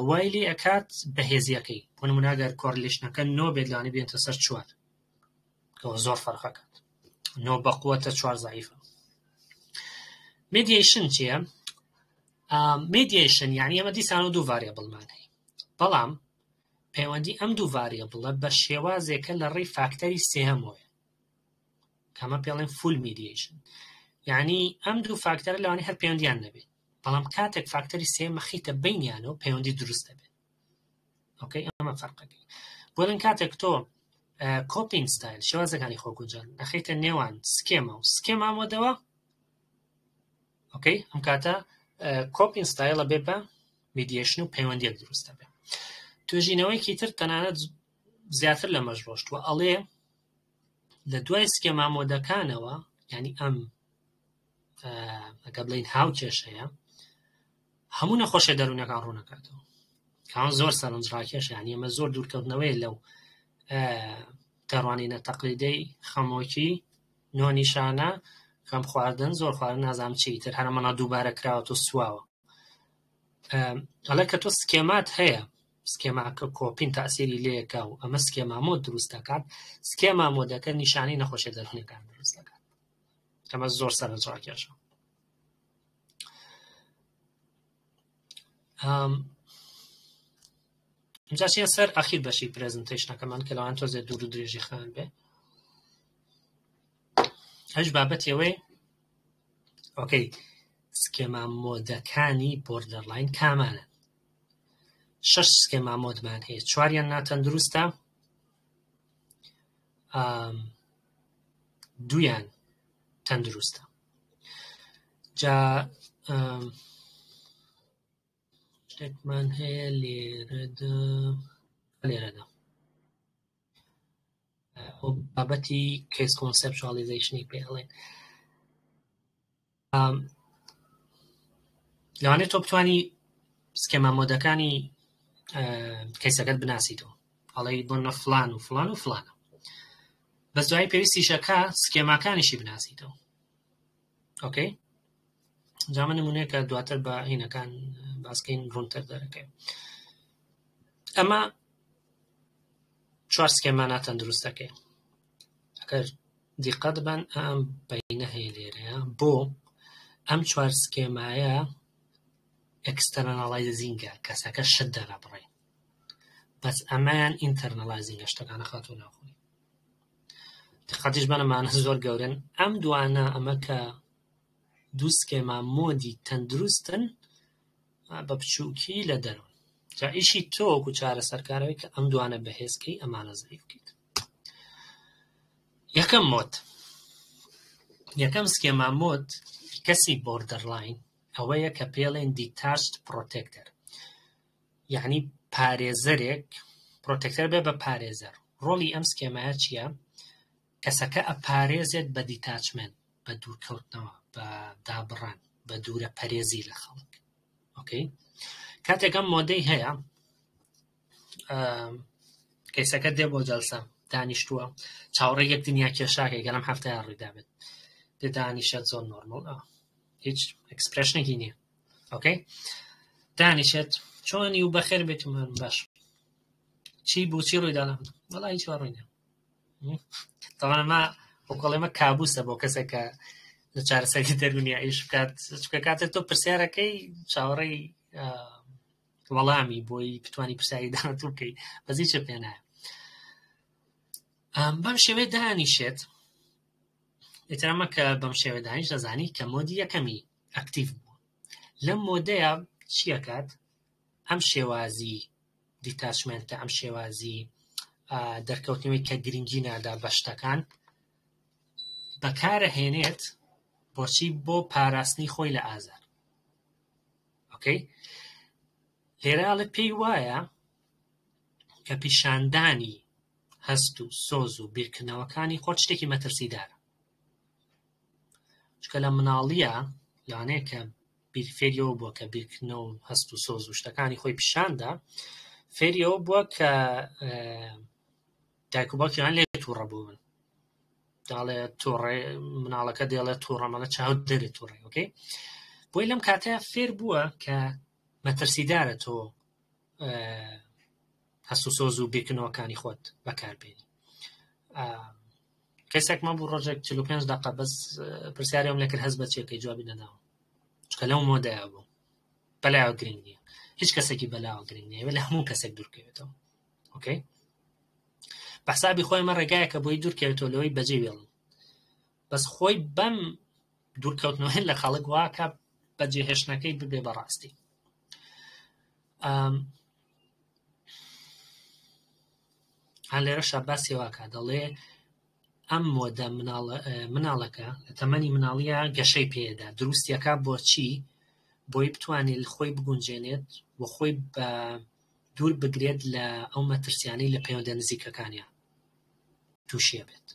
وای لێ ئەکات بەهێزیەکەی، بۆ نمونە ئەگەر کۆڕلیشنەکە 9 بێت لەوانەیە بێنتە سەر 4 کەەوە زۆر فەرقەکات، 9 بەقووەتە 4 زەعیفە. میدیێشن چییە؟ میدیێشن یعنی ئەمە دیسان و دوو ڤاریێبڵمان هەیە، بەڵام پەیوەندی ئەم دوو ڤاریەبڵە بە شێوازێکە لە ڕێی فاکتەری سێهەمەوە کەمە پێڵێن فول میدیشن، یعنی ئەم دوو فاکتەرە لەوانەیە هەر پەیوەندیان نەبێت، بەڵام کاتێک فاکتەری سێ مەخیتە بینیانەوە پەیوەندی دروست دەبێت. ئۆکەی ئەمە فەرقەکەی. بۆ کاتێک تۆ کۆپینگ ستایل شێوازەکانی خۆگونجان نەخیتە نێوان سکێمە و سکێما مۆدەوە، ئۆکەی ئەم کاتە کۆپینگ ستایلە بێ بە میدیشن و پەیوەندیەک دروست دەبێت. توێژینەوەیکی تر تەنانەت زیاتر لە مەژڕۆشتووە ئەڵێ لە دوای سکێما مۆدەکانەوە، یعنی ئەم ئەگە بڵین هاو کێشەیە هەموو نەخۆشیە دەروونەکان ڕوونەکاتەوە، کەوان زۆر سەرنجڕاکێشە، یعنی ئەمە زۆر دوورکەوتنەوەی لەو دەڕوانینە تەقلیدەی خەمۆکی نۆنیشانە خەم خواردن زۆر خواردن نازام چی تر هەرمەنا دووبارە کراوەوە سواوە. ئەڵێ کە تۆ سکێمات هەیە سکێماکە کۆپین تاسیری لێکا و ئەمە سکێما مۆد دروست دەکات، سکێما مۆدەکە نیشانی نەخۆشیە دەروونەکان دروست دەکات، ئەمە زۆر سەرنجڕاکێشە. اینجا چیە سەر ئەخیر بەشی پرێزنتەیشنەکەمان کە لەوان تۆزێ دوور و درێژی خان بێ. هەش بابەتەوەی ئۆکەی سکێما مۆدەکانی بۆردەرلاین کامانن. 6 سکێما مۆدمان هەیە، 4یان ناتەندروستە، 2یان تەندروستە. جا شتێکمان هەیە لێرەدا بابەتی کەیس کۆنسێپچوالیزیشنی پێڵێن. لەوانێت تۆ بتوانی سکێما مۆدەکانی کەیسەکەت بناسیتەوە، هەڵی بۆنە فلان و فلان و فلانە، بەس دوای پێویستیشەکە سکێماکانیشی بناسیتەوە. ئۆکەی جامە نمونەیە کە دواتر بە هینەکان باسکەین ڕوونتر دەرەکەی. ئەمە 4 سکێما ناتەندروستەکەی. ئەگەر دیقەت بن ئەم بەینە هەیە لێرەیە بۆ ئەم 4 سکێمایە ئەکستەرنەڵایزینگە کەسەکە شت دەرە بڕێ، بەس ئەمەیان ئینتەرنەڵایزینگە شتەکانە خاتوو ناخۆی. دیقەتیش بەنەمانە زۆر گەورن. ئەم دوانە ئەمە کە دوو سکێما مۆدی تەندروستن بە بچووکی لە دەرون. جا ئیشی تۆ وەکو چارەسەرکارەوەی کە ئەم دوانە بەهێزکەی ئەمانە زەیف بکەیت. یەکەم مۆد، یەکەم سکێما مۆد کەسی بۆردەرلاین ئەوەیە کە پێڵێن دیتاشت پرۆتێکتەر، یعنی پارێزەرێک پرۆتێکتەر بێ بە پارێزەر. ڕۆڵی ئەم سکێمایە چییە؟ کەسەکە ئەپارێزێت بە دیتاچمنت، بە دوورکەوتنەوە، بە دابڕان، بە دوورە پەرێزی لە خەڵک. ئۆکەی کاتێک ئەم مۆدەی هەیە کەیسەکە دێ بۆ جەلسە دانیشتووە چاوەڕێی یەک دنیا کێشاکە گەلم هەفتەیە ڕوویدا بێت دێ دانیشێت زۆر نۆرمەڵ هیچ ئەکسپرێشنێکی نییە. ئۆکەی دانیشێت چۆنی و بەخێر بێتمان باش چی بۆچی ڕوویدا وەڵا هیچ ڕووینە. تەوانەما وەکڵێمە کابوسە بۆ کەسێکە لە چارەسەری دەرونیا ئیش بکات، چکە کاتێک تۆ پرسیارەکەی چاوەڕێی وەڵامی بۆی بتوانی پرسیاری دانەتوو بکەی بەزی چە پێ نایە. بەم شێوەیە دانیشێت ئێترامە کە بەم شێوە دانیش دەزانی کە مۆدی یەکەمی ئەکتیڤ بووە. لەم مۆدەیە چیەکات؟ ئەم شێوازی دیتاچمنتە، ئەم شێوازی دەرکەوتنەوەی کە گرنگی نادا بە شتەکان بەکارەهێنێت بۆچی بۆ پاراستنی خۆی لە ئازار. ئۆکەی لێرەڵێ پێی وایە کە پیشاندانی هەست و سۆز و بیرکردنەوەکانی خۆت شتێکی مەترسیدارە، چکە لە مناڵیە لەوانەیە کە فێریەوە بووە کە بیرکردنەوە و هەست و سۆز و شتەکانی خۆی پیشاندا، فێریەوە بووە کە دایک و باوکیان لێ تووڕە بوون، داڵێ تووڕێ مناڵەکە دێڵێ تووڕەمەڵە چاوت دەرێت تووڕێ. ئۆکەی بۆی لەم کاتەیە فێر بووە کە مەترسیدارە تۆ هەست و سۆز و بیرکردنەوەکانی خۆت بەکاربێنی. کەسێکمە بوو ڕۆژێک 45 دقیقە بەس پرسیارێم لێ کرد هەست بە چێکەی جوابی نەداوە، چکە لەو مۆدەیە بوو بەلایەوە گرنگ نییە، هیچ کەسێکی بەلاوە گرنگ نییە، لە هەموو کەسێک دوورکەوێتەوە. ئۆکەی بە حسابی خۆی مە ڕێگایەکە بۆی دوورکەوێتەوە لەوەی بەجێ وێڵن بەس خۆی بەم دوورکەوتنەوەی لە خەڵک واکە بەجێهێشتنەکەی ببێ بەڕاستی هەر لێرەشە باسی واکە دەڵێ ئەم مۆدە مناڵەکە لە تەمەنی مناڵیە گەشەی پێدا دروستیەکە بۆچی بۆی بتوانێت خۆی بگونجێنێت و خۆی بە دوور بگرێت لە ئەو مەترسیانەی لە پەیوەندە نزیکەکانیان تووشیە بێت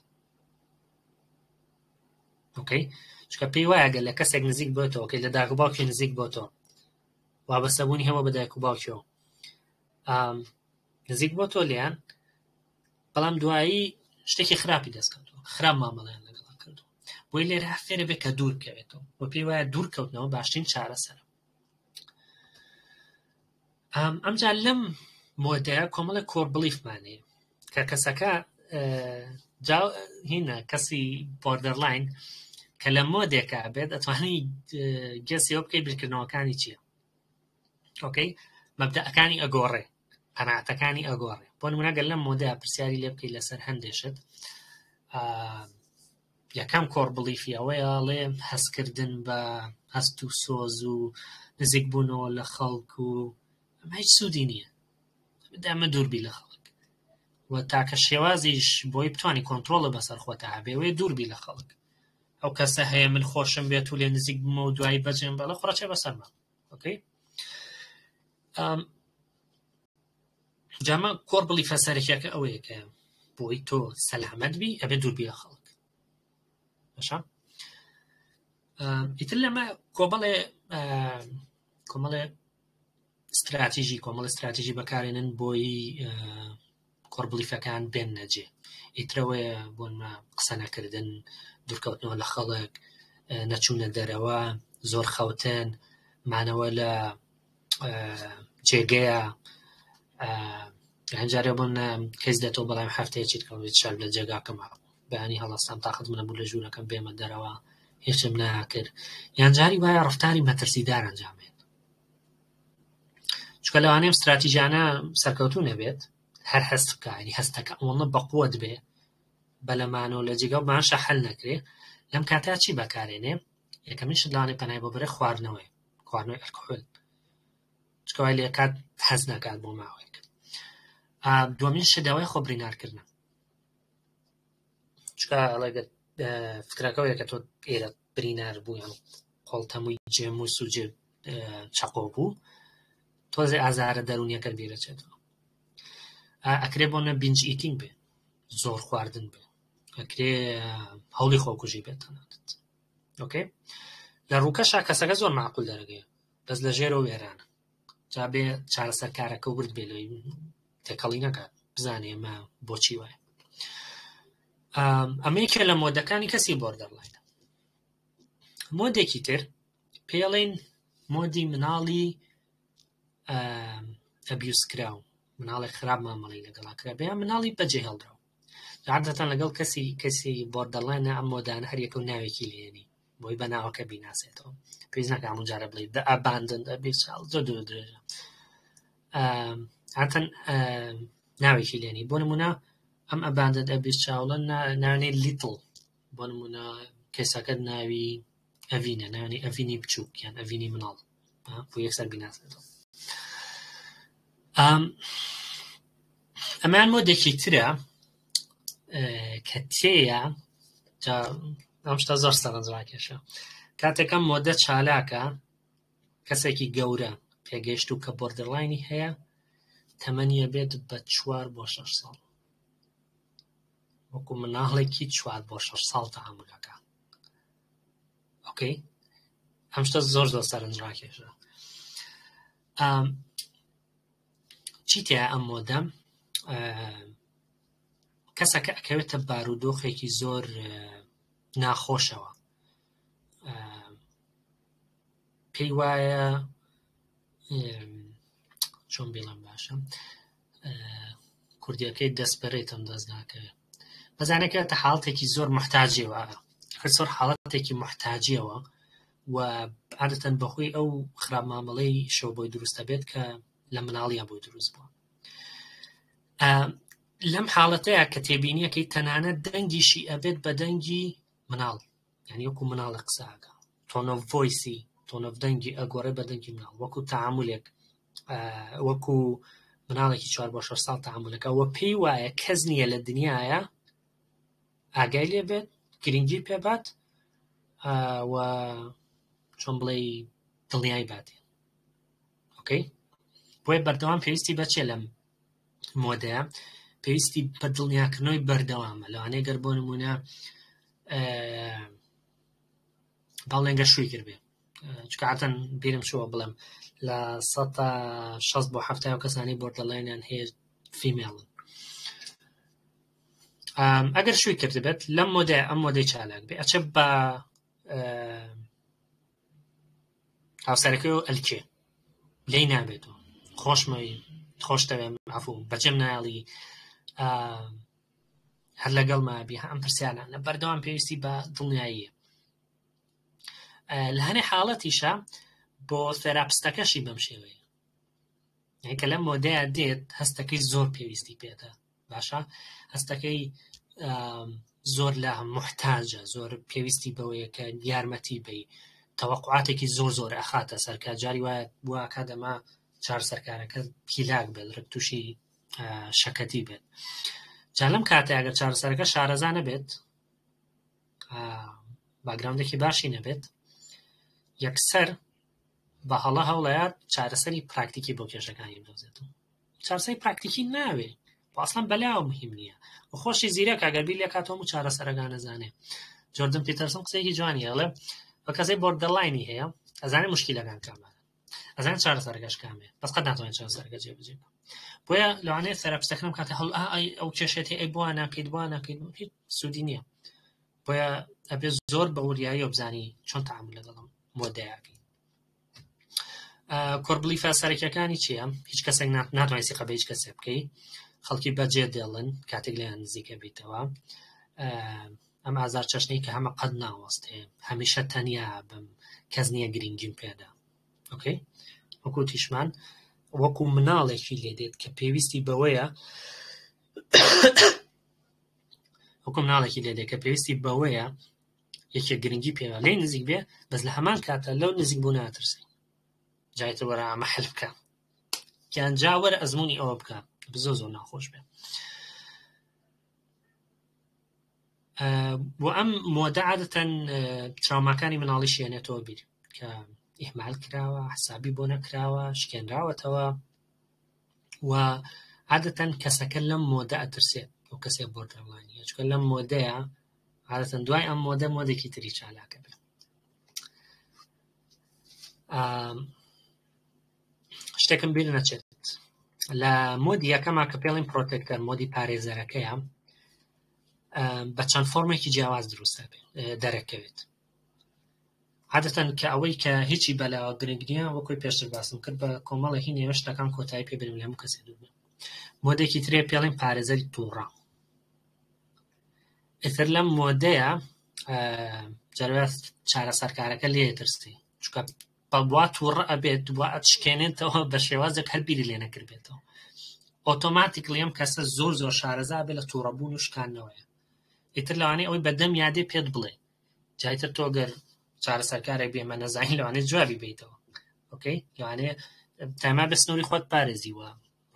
ئۆکەی چکە پێی وایە گەر لە کەسێک نزیک بێتەوە کە لە دایک و باوکی نزیک بۆتەوە وابەستەبوونی هەموو بە دایک و باوکیەوە نزیک بۆتەوە لیان بەڵام دوایی شتێکی خراپی دەستکەوتەوە خراپ مامەڵەیان لەگەڵا کردو بۆی لێرە فێرە بێت کە دوور بکەوێتەوە بۆ پێی وایە دوورکەوتنەوە باشترین چارەسەرە ئەمجا لەم مۆدەیە کۆمەڵێک کۆر بلیفمانەیە کە کەسەکە هینە کەسی بۆردەرلاین کە لە مۆدێکە بێت ئەتوانی گەسیەوە بکەی بیرکردنەوەکانی چییە ئۆکەی مەبدەئەکانی ئەگۆڕێ قەناعەتەکانی ئەگۆڕێ بۆ نمونە گەر لەم مۆدەیە پرسیاری لێ بکەی لەسەر هەندێشت یەکەم کۆر بلیفی ئەوەیە ئەڵێ هەستکردن بە هەست و سۆز و نزیک بوونەوە لە خەڵک و ئەمە هیچ سوودی نییە دامە دووربی لە خەڵک و تاکە شێوازیش بۆی بتوانی کۆنترۆڵە بەسەر خۆتە هەبێ دووربی لە خەڵک ئەو کەسە هەیە من خۆشم بێت و لێ نزیک بمە و دوایی بەجێم بەڵە خوڕەچێ بەسەرمە ئۆکەی جامە کۆر بلیفە سەرەکیەکە ئەوەیە کە بۆی تۆ سەلامەت بی ئەبێ دووربی لە خەڵک باشە ئیتر لەمە کۆمەڵێ استراتیژی بەکارێنن بۆی کۆر بلیفەکان بێن نەجێ ئیترەوەیە بۆن قسە نەکردن دوورکەوتنەوە لە خەڵک نەچوونە دەرەوە زۆر خەوتن مانەوە لە جێگەیە هەنجارێ بۆن کەس دێتەوە بەڵام هەفتەیەکیت کەڵێت شار لە جێگاکەمە بەیانی هەڵەستان تاقت منە بوو لە ژوورەکەم بێمە دەرەوە هیچم ناکرد یانجاری وایە ڕفتاری مەترسیدار ئەنجامێت چکە لەوانەیە استراتیژیانە سەرکەوتوو نەبێت هەر هەست بکانی هەستەکە ئەوەنە بەقووت بێ بەلەمانەوە لە جێگا و ماشە حل نەکرێ لەم کاتا چی بەکارێنێ یەکەمین شت لەوانەیە پەنای بۆ بەرێ خواردنەوەی ئەلکۆهۆل چکەوای لێ کات هەز ناکات بۆ ماوەیەک دووەمین شتەوەی خۆبڕینارکردنە چکە ئەڵێگە فکرەکەوەیە کە تۆ ئێرە برینار بوو یان قۆڵتەمووی جێم و سوجێ چەقۆ بوو تۆزێ ئازارە دەرونیەکە بیرەچێتەوە ئەکرێ بۆنە بینج ئیتینگ بێ زۆر خواردن بێ ئەکرێ هەوڵی خۆکوژی بێت تەنانەت ئۆکەی لە ڕووکەشا کەسەکە زۆر معقول دەرەگەیە بەس لە ژێرەوە وێرانە جا بێ چارەسەر کارەکە ورد بێ لەوەی تێکەڵی نەکات بزانێ ئەمە بۆچی وایە ئەمەیەکێ لە مۆدەکانی کەسی بۆردەرلاینە مۆدێکی تر پێڵێن مۆدی مناڵی ئەبیوزکراو مناڵی خراپ مامەڵی لەگەڵا کرا بێ مناڵی بەجێ هەڵدراو عادەتەن لەگەڵ کەسی بۆردەرلاینە ئەم مۆدانە هەریەکە و ناوێکی لێنی بۆی بە ناوەکە بیناسێتەوە پێویست ناکە هەموو جارە بڵێ the abandoned abuse child زۆر درێژە عادەتەن ناوێکی لێنی بۆ نمونە ئەم abandoned abuse child ناوێنەی لیتڵ بۆ نمونە کێسەکە ناوی ئەڤینە ناوێنی ئەڤینی بچووک یان ئەڤینی مناڵ بۆ یەکسەر بیناسێتەوە ئەمان مۆدێکی ترە کە تێیە ئەم شتە زۆر سەرنجڕاکێشە کاتێکم مۆدە چالاکە کەسێکی گەورە پێگەیشت و کە بۆردەرلاینی هەیە تەمەنیە بێت بە 4 بۆ 6 ساڵ وەکو مناڵێکی 4 بۆ 6 ساڵ تەحملەکە ئۆکەی ئەم شتە زۆر سەرنجڕاکێشە چی تێە ئەم مۆدە کەسەکە ئەکەوێتە بارودۆخێکی زۆر ناخۆشەوە پێی وایە چۆن بێڵم باشە کوردیەکەی دەستبەرێتم دەست ناکەوێت بەزانێکێتە حاڵەتێکی زۆر محتاجیەوە زۆر حاڵەتێکی محتاجیەوە و عادەتەن بەخۆی ئەو خراپ مامەڵەی شەو بۆی دروستە بێت کە لە مناڵیە بۆی دروست بووە لەم حاڵەتەیە کە تێبینیەکەی تەنانەت دەنگیشی ئەبێت بە دەنگی مناڵ، یعنی وەکو مناڵە قساکە، تۆن ئۆف ڤۆیسی، تۆن ئۆف دەنگی ئەگۆڕێ بە دەنگی مناڵ، وەکو تەعامولێک، وەکو مناڵێکی 4 بۆ 6 ساڵ تەعامولەکە، وە پێی وایە کەس نییە لە دنیاە ئاگای لێ بێت، گرنگی پێ بات و چۆن بڵێ دڵنیای باتێ. ئۆکەی؟ بۆیە بەردەوام پێویستی بەچێ لەم مۆدەیە، پێویستی بە دڵنیاکردنەوەی بەردەوامە. لەوانەیە گەر بۆ نمونە باڵێنگە شووی کردبێ، چکە عادەتەن بیرم چووە بڵێم لە 160 بۆ 70 کەسانی بۆردەلاینیان هەیە فیمێڵن. ئەگەر شووی کردبێت لەم مۆدەیە، ئەم مۆدەی چالاک بێ، ئەچە بە هاوسەرەکەی و ئەلکێ لێی نابێتەوە، خۆشمەوی خۆشتەوێم عەفوو بەجێم نایڵی هەر لەگەڵ مابی ئەم پرسیانە بەردەوام پێویستی بە دڵنیاییە. لە هەنێ حاڵەتیشە بۆ تێراپستەکەشی بەم شێوەیە، یعنی کە لەم مۆدەیە دێت هەستەکەی زۆر پێویستی پێدە، باشە هەستەکەی زۆر لە محتاجە، زۆر پێویستی بەوەیە کە یارمەتی بی، تەوەقعاتێکی زۆر زۆر ئەخاتە سەرکە، جاری وایە بووە کادەما چار سەرکارەکە پیلاک بێت، ڕک تووشی شەکەتی بێت. جا لەم کاتە ئەگەر چارەسەرەکە شارەزا نەبێت، باگراوندێکی باشی نەبێت، یەکسەر بە هەڵە هەوڵەیە چارەسەری پراکتیکی بۆ کێشەکانی بدۆزێتەوە. چارەسەری پراکتیکی ناوێ، بۆ ئەسڵەن بەلاو مهم نییە، و خۆشی زیرەک ئەگەر بیر لێ کاتەوە و چارەسەرەکان نەزانێ. جۆردن پیتەرسن قسەیەکی جوانی هەڵێ، بە کەسەی بۆردەلاینی هەیە ئەزانێ مشکیلەکان کامانە، ئەزانێ چارەسەرەکەش کامێ، بەس قەت ناتوانێت چارەسەرەکە جێبەجێ بکات. بۆیە لەوانەیە تێراپستەکەم کاتە هەڵ ئەو کێشێتی ئەی بۆ ناکەیت بۆ ناکەیت، هیچ سوودی نییە. بۆیە ئەبێ زۆر بە وریایی بزانی چۆن تەعامل لەگەڵ مۆدەیەکەی. کۆربلیفە سەرەکیەکانی چییە؟ هیچ کەسێک ناتوانێت سیقە بە هیچ کەسێ بکەی، خەڵکی بەجێ دێڵن کاتێک لەیان نزیکە بیتەوە، ئەم ئازار چەشنەی کە هەمە قەت ناوەستێ، هەمیشە تەنیا بم، کەس نییە گرنگیم پێدا. ئۆکەی؟ وەکو تیشمان وەکو مناڵێکی لێ دێت کە پێویستی بەوەیە وەکو مناڵێکی لێ دێت کە پێویستی بەوەیە یەکێک گرنگی پێوە لێی نزیک بێ، بەس لە هەمان کاتە لەو نزیک بوو ناترسی، جایتە وەرە ئەمە حل بکە، یانجا وەرە ئەزموونی ئەوە بکە، زۆر زۆر ناخۆش بێ. بۆ ئەم مۆدە عادەتەن تراوماکانی مناڵی شێنێتەوە بیر، کە ئیهمال کراوە، حسابی بۆ نەکراوە، شکێنراوەتەوە، و عادەتەن کەسەکە لەم مۆدە ئەترسێت، ئەو کەسێک بۆردەلاینیە، چونکە لەم مۆدەیە عادەتەن دوای ئەم مۆدە مۆدێکی تری چالاکە بێت. شتێکم بیر نەچێت لە مۆدی یەکەما کە پێڵین پرۆتێکتەر، مۆدی پارێزەرەکەیە، بە چەند فۆرمێکی جیاواز دروستە دەرەکەوێت. عادەتەن کە ئەوەی کە هیچی بەلاوە گرنگ نییە، وەکوی پێشتر باسم کرد، بە کۆمەڵێکی نێوە شتەکان کۆتایی پێ بریم لە هەموو کەسێ دوو بێت. مۆدێکی ترێ پێڵین پارێزەری تووڕە. ئیتر لەم مۆدەیە جەرەوەت چارەسەرکارەکە لێ ترسی، چونکە بەڵبوا تووڕە ئەبێت بووە ئەتشکێنێتەوە بە شێوازێک هەر بیری لێ نەکردبێتەوە. ئۆتۆماتیکلی ئەم کەسە زۆر زۆر شارەزا بێت لە تووڕەبوون و شکاندنەوەیە. ئیتر لەوانەیە ئەوەی بەدەم یادێ پێت بڵێ، جایتر تۆ گەر چارەسەرکارێک بێمە نەزانی لەوانەیە جوابی بیتەوە. ئۆکەی؟ لەوانەیە تەما بە سنووری خۆت پارێزی، وە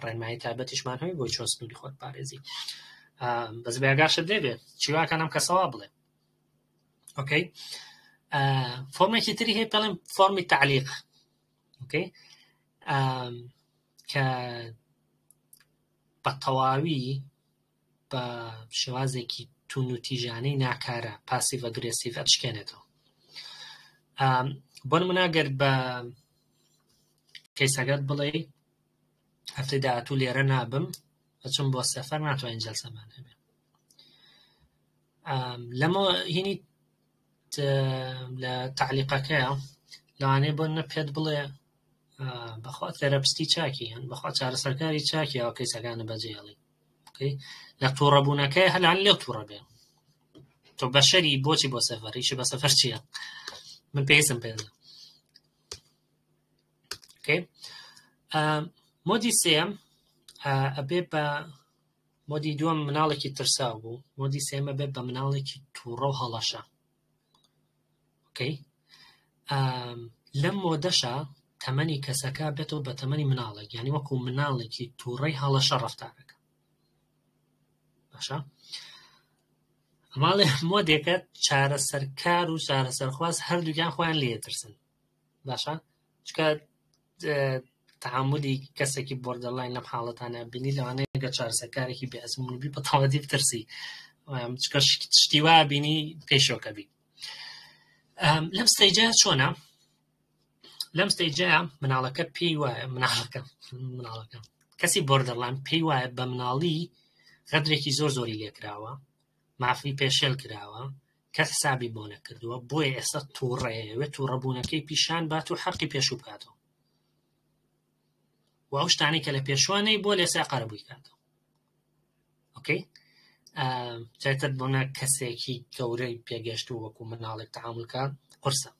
ڕێنمایی تایبەتیشمان هەیە بۆی چۆن سنووری خۆت پارێزی، بەس بێگاشت دەبێت چیواکان ئەم کەسەوا بڵێ. ئۆکەی؟ فۆرمێکی تری هەیە پێڵێن فۆرمی تعلیق. ئۆکەی؟ کە بە تەواوی بە شێوازێکی تون و تیژانەی ناکارە، پاسیڤ ئەگرێسیڤ ئەتشکێنێتەوە. بۆ نمونە گەر بە کەیسەکەت بڵێ هەفتەی داهاتوو لێرە نابم، ئەچم بۆ سەفەر، ناتوانین جەلسەمان هەبێ. لەمە هینی لە تعلیقەکەیە لەوانەیە بۆ نە پێت بڵێ بەخوا تێرەپستی چاکی هەن، بەخوا چارەسەرکاری چاکی ئەوە کەیسەکانە بەجێهێڵی. لە تووڕەبوونەکەی هەلان لێو تووڕە بێ، تۆ بەشەری بۆچی بۆ سەفەر، هیچی بە سەفەر چییە؟ من پێویستم پێدا. مۆدی سێم ئەبێ بە مۆدی دووەم مناڵێکی ترساو بوو، مۆدی سێمە بێت بە مناڵێکی تووڕە و هەڵەشە. ئۆکەی؟ لەم مۆدەشە تەمەنی کەسەکە بێتەوە بە تەمەنی مناڵێک، یعنی وەکو مناڵێکی تووڕەی هەڵەشە ڕەفتارەکە. باشە؟ ئەماڵێ مۆدێکە چارەسەرکار و چارەسەرخواز هەردووکیان خۆیان لێ ترسن. باشە؟ چکە تەعاملی کەسێکی بۆردەلاین لەم حاڵەتانە بینی لەوانەیە گە چارەسەرکارێکی بێ ئەزمونبی بەتەواوەتی بترسی، چکە شتی وا بینی پێشۆکە بی. لەم ستەیجە چۆنە؟ لەم ستەیجە مناڵەکە پێی وایە مناڵەکە کەسی بۆردەلاین پێی وایە بە مناڵی غەدرێکی زۆری لێکراوە، مافی پێشێل کراوە، کەس حسابی بۆ نەکردووە، بۆیە ئێستا تووڕەیەوێت تووڕەبوونەکەی پیشان بات و حەقی پێشوو بکاتەوە و ئەو شتانی کە لە پێشوانەی بۆ لێسا قەرەبووی کاتەوە. ئۆکەی؟ جایتر بۆنە کەسێکی گەورەی پێگەشت و وەکو مناڵێک تەعاملکە قورسە.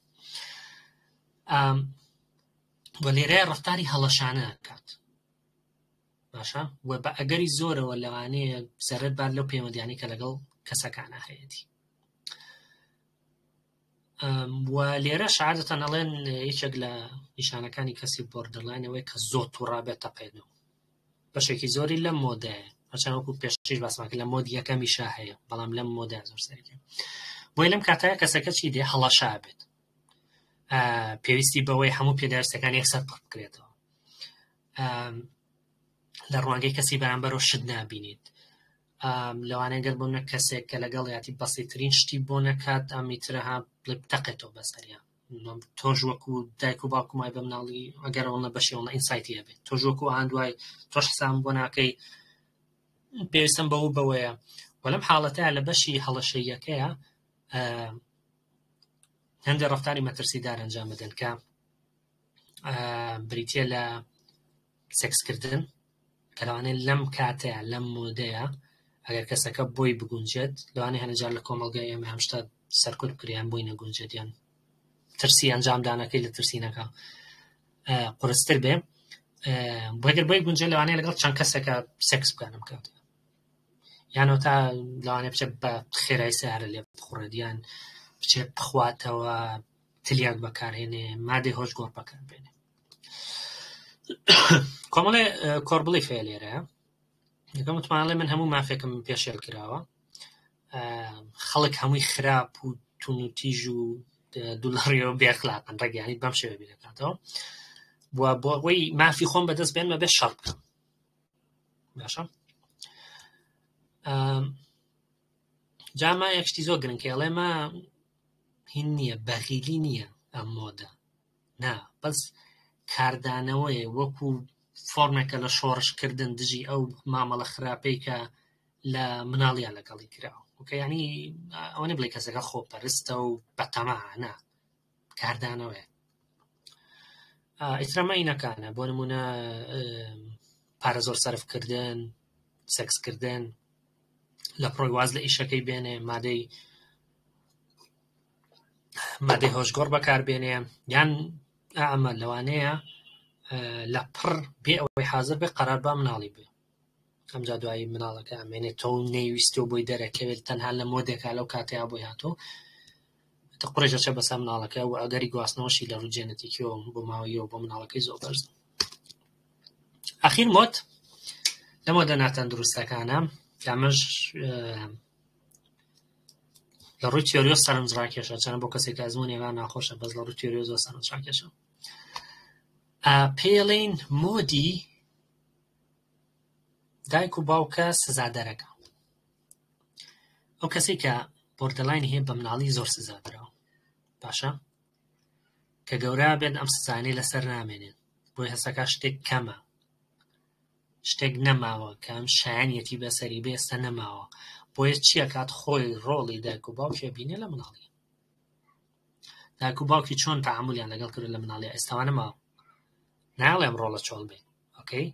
و لێرەیە ڕەفتاری هەڵەشانە کات. باشە؟ و بە ئەگەری زۆرەوە لەوانەیە سەرەت بار لەو پەیوەندیانەی کە لەگەڵ کەسەکانە هەیەتی. و لێرە عادەتەن ئەڵێن هیچێک لە نیشانەکانی کەسی بۆردەلاینەوەی کە زۆر تووڕا بێت تەقێنەوە. بەشێکی زۆری لەم مۆدەیە، هەرچەند وەکو پێشتر باسمان کرد لە مۆدی یەکەمیشا هەیە، بەڵام لەم مۆدەیە زۆر سەرەکیە. بۆیە لەم کاتەیە کەسەکە چی دێ؟ هەڵەشا بێت. پێویستی بەوەی هەموو پێداویستەکان یەکسەر پڕ بکرێتەوە. لە ڕوانگەی کەسی بەرامبەرەوە شت نابینیت. لەوانەیە گەر بۆنە کەسێک کە لەگەڵ یاتی بەسیترین شتی بۆ نەکات ئەمیترەها بڵێ بتەقێتەوە بەسەریان. تۆش وەکو دایک و باوکو مای بە مناڵی ئەگەر ئەوڵە بەشێوڵە ئینسایتی هەبێت، تۆش وەکو هاندوای تۆش حسام بۆ ناکەی پێویستم بەوە بەوەیە. و لەم حاڵەتەیە لە بەشی هەڵەشەیەکەیە هەندێک ڕەفتاری مەترسیدار ئەنجام بدەن کە بریتیە لە سێکسکردن، کە لەوانەیە لەم کاتەیە لەم مۆدەیە ئەگەر کەسەکە بۆی بگونجێت لەوانەیە هەنەجار لە کۆمەڵگای ئێمە هەم شتە سەرکوت بکریان بۆی نەگونجێت یان ترسی ئەنجامدانەکەی لە ترسینەکە قورستر بێ. بۆگەر بۆی گونجێت لەوانەیە لەگەڵ چەند کەسێکە سێکس بکانم کات، یانەوە تا لەوانەیە بچێت بە خێرای سیارە لێ بخوڕێت یان بچێت بخواتەوە تلیاک بەکارهێنێ، مادەی هۆشگۆڕ بەکاربێنێ. کۆمەڵێ کۆڕبڵی فێ لێرەیە. یەکەم متمانڵێ من هەموو مافێکم پێشێل کراوە، خەڵک هەمووی خراپ و تون و تیژ و دوڵەڕیەوە بێخلاقن، ڕێگەیانی بەم شێوە بیرەکاتەوە. بۆ ئەوەی مافی خۆم بەدەست بێنمە بێ شەڕ بکەم. باشە؟ جاما یەکشتی زۆر گرنگ کە ئەڵێمە هین نییە، بەغیلی نییە ئەم مۆدە، نا بەس کاردانەوەیە وەکو فۆرمێکە لە شۆڕشکردن دژی ئەو مامەڵە خراپەی کە لە مناڵیان لەگەڵی کراوە. وکە یعنی ئەوە نەبڵێ کەسەکە خۆپەرستە و بەتەماع، نا کاردانەوەیە. ئیترە مەینەکانە بۆ نمونە پارە زۆر سەرفکردن، سێکسکردن، لە پڕۆی واز لە ئیشەکەی بێنێ، مادەی هۆشگۆڕ بەکاربێنێ، یان ئەمە لەوانەیە لە پڕ بێ ئەوەی حازر بێ قەرار با مناڵی بێ. ئەمجا دوایی مناڵەکە ئەمێنێت تۆ نەیویستەوە بۆی دەرەکەوێت تەنها لە مۆدێکا لەو کاتەیە بۆی هاتۆ تە قڕێژە چە بەسە مناڵەکە و ئەگەری گواستنەوەشی لە ڕوو جێنەتیکیەوە بۆ ماوەیەوە بۆ مناڵەکەی زۆر بەرزە. ئەخیر مۆد لە مۆدە ناتەندروستەکانە کامەش لە ڕووی تیۆریۆ سەرنجڕاکێشە، چەنە بۆ کەسێک ئەزمونێکان ناخۆشە، بەس لە ڕووی تیۆریۆ زۆر سەرنجڕاکێشە. پێڵین مۆدی دایک و باوکە سزادەرەکە. ئەو کەسی کە بۆردەلاینی هەیە بە مناڵی زۆر سزادەرەوە، باشە؟ کە گەورە بێت ئەم سزانەی لەسەر نامێنێت، بۆی هەسەکە شتێک کەمە، شتێک نەماوە کە ئەم شایەنیەتی بەسەری بێ ئێستا نەماوە، بۆیە چییە کات خۆی ڕۆڵی دایک و باوکێ بینێ لە مناڵی. دایک و باوکی چۆن تەعامولیان لەگەڵ کرد لە مناڵی ئێستاوانە ماوە، ناڵێم ڕۆڵە چۆڵ بێ، ئۆکەی؟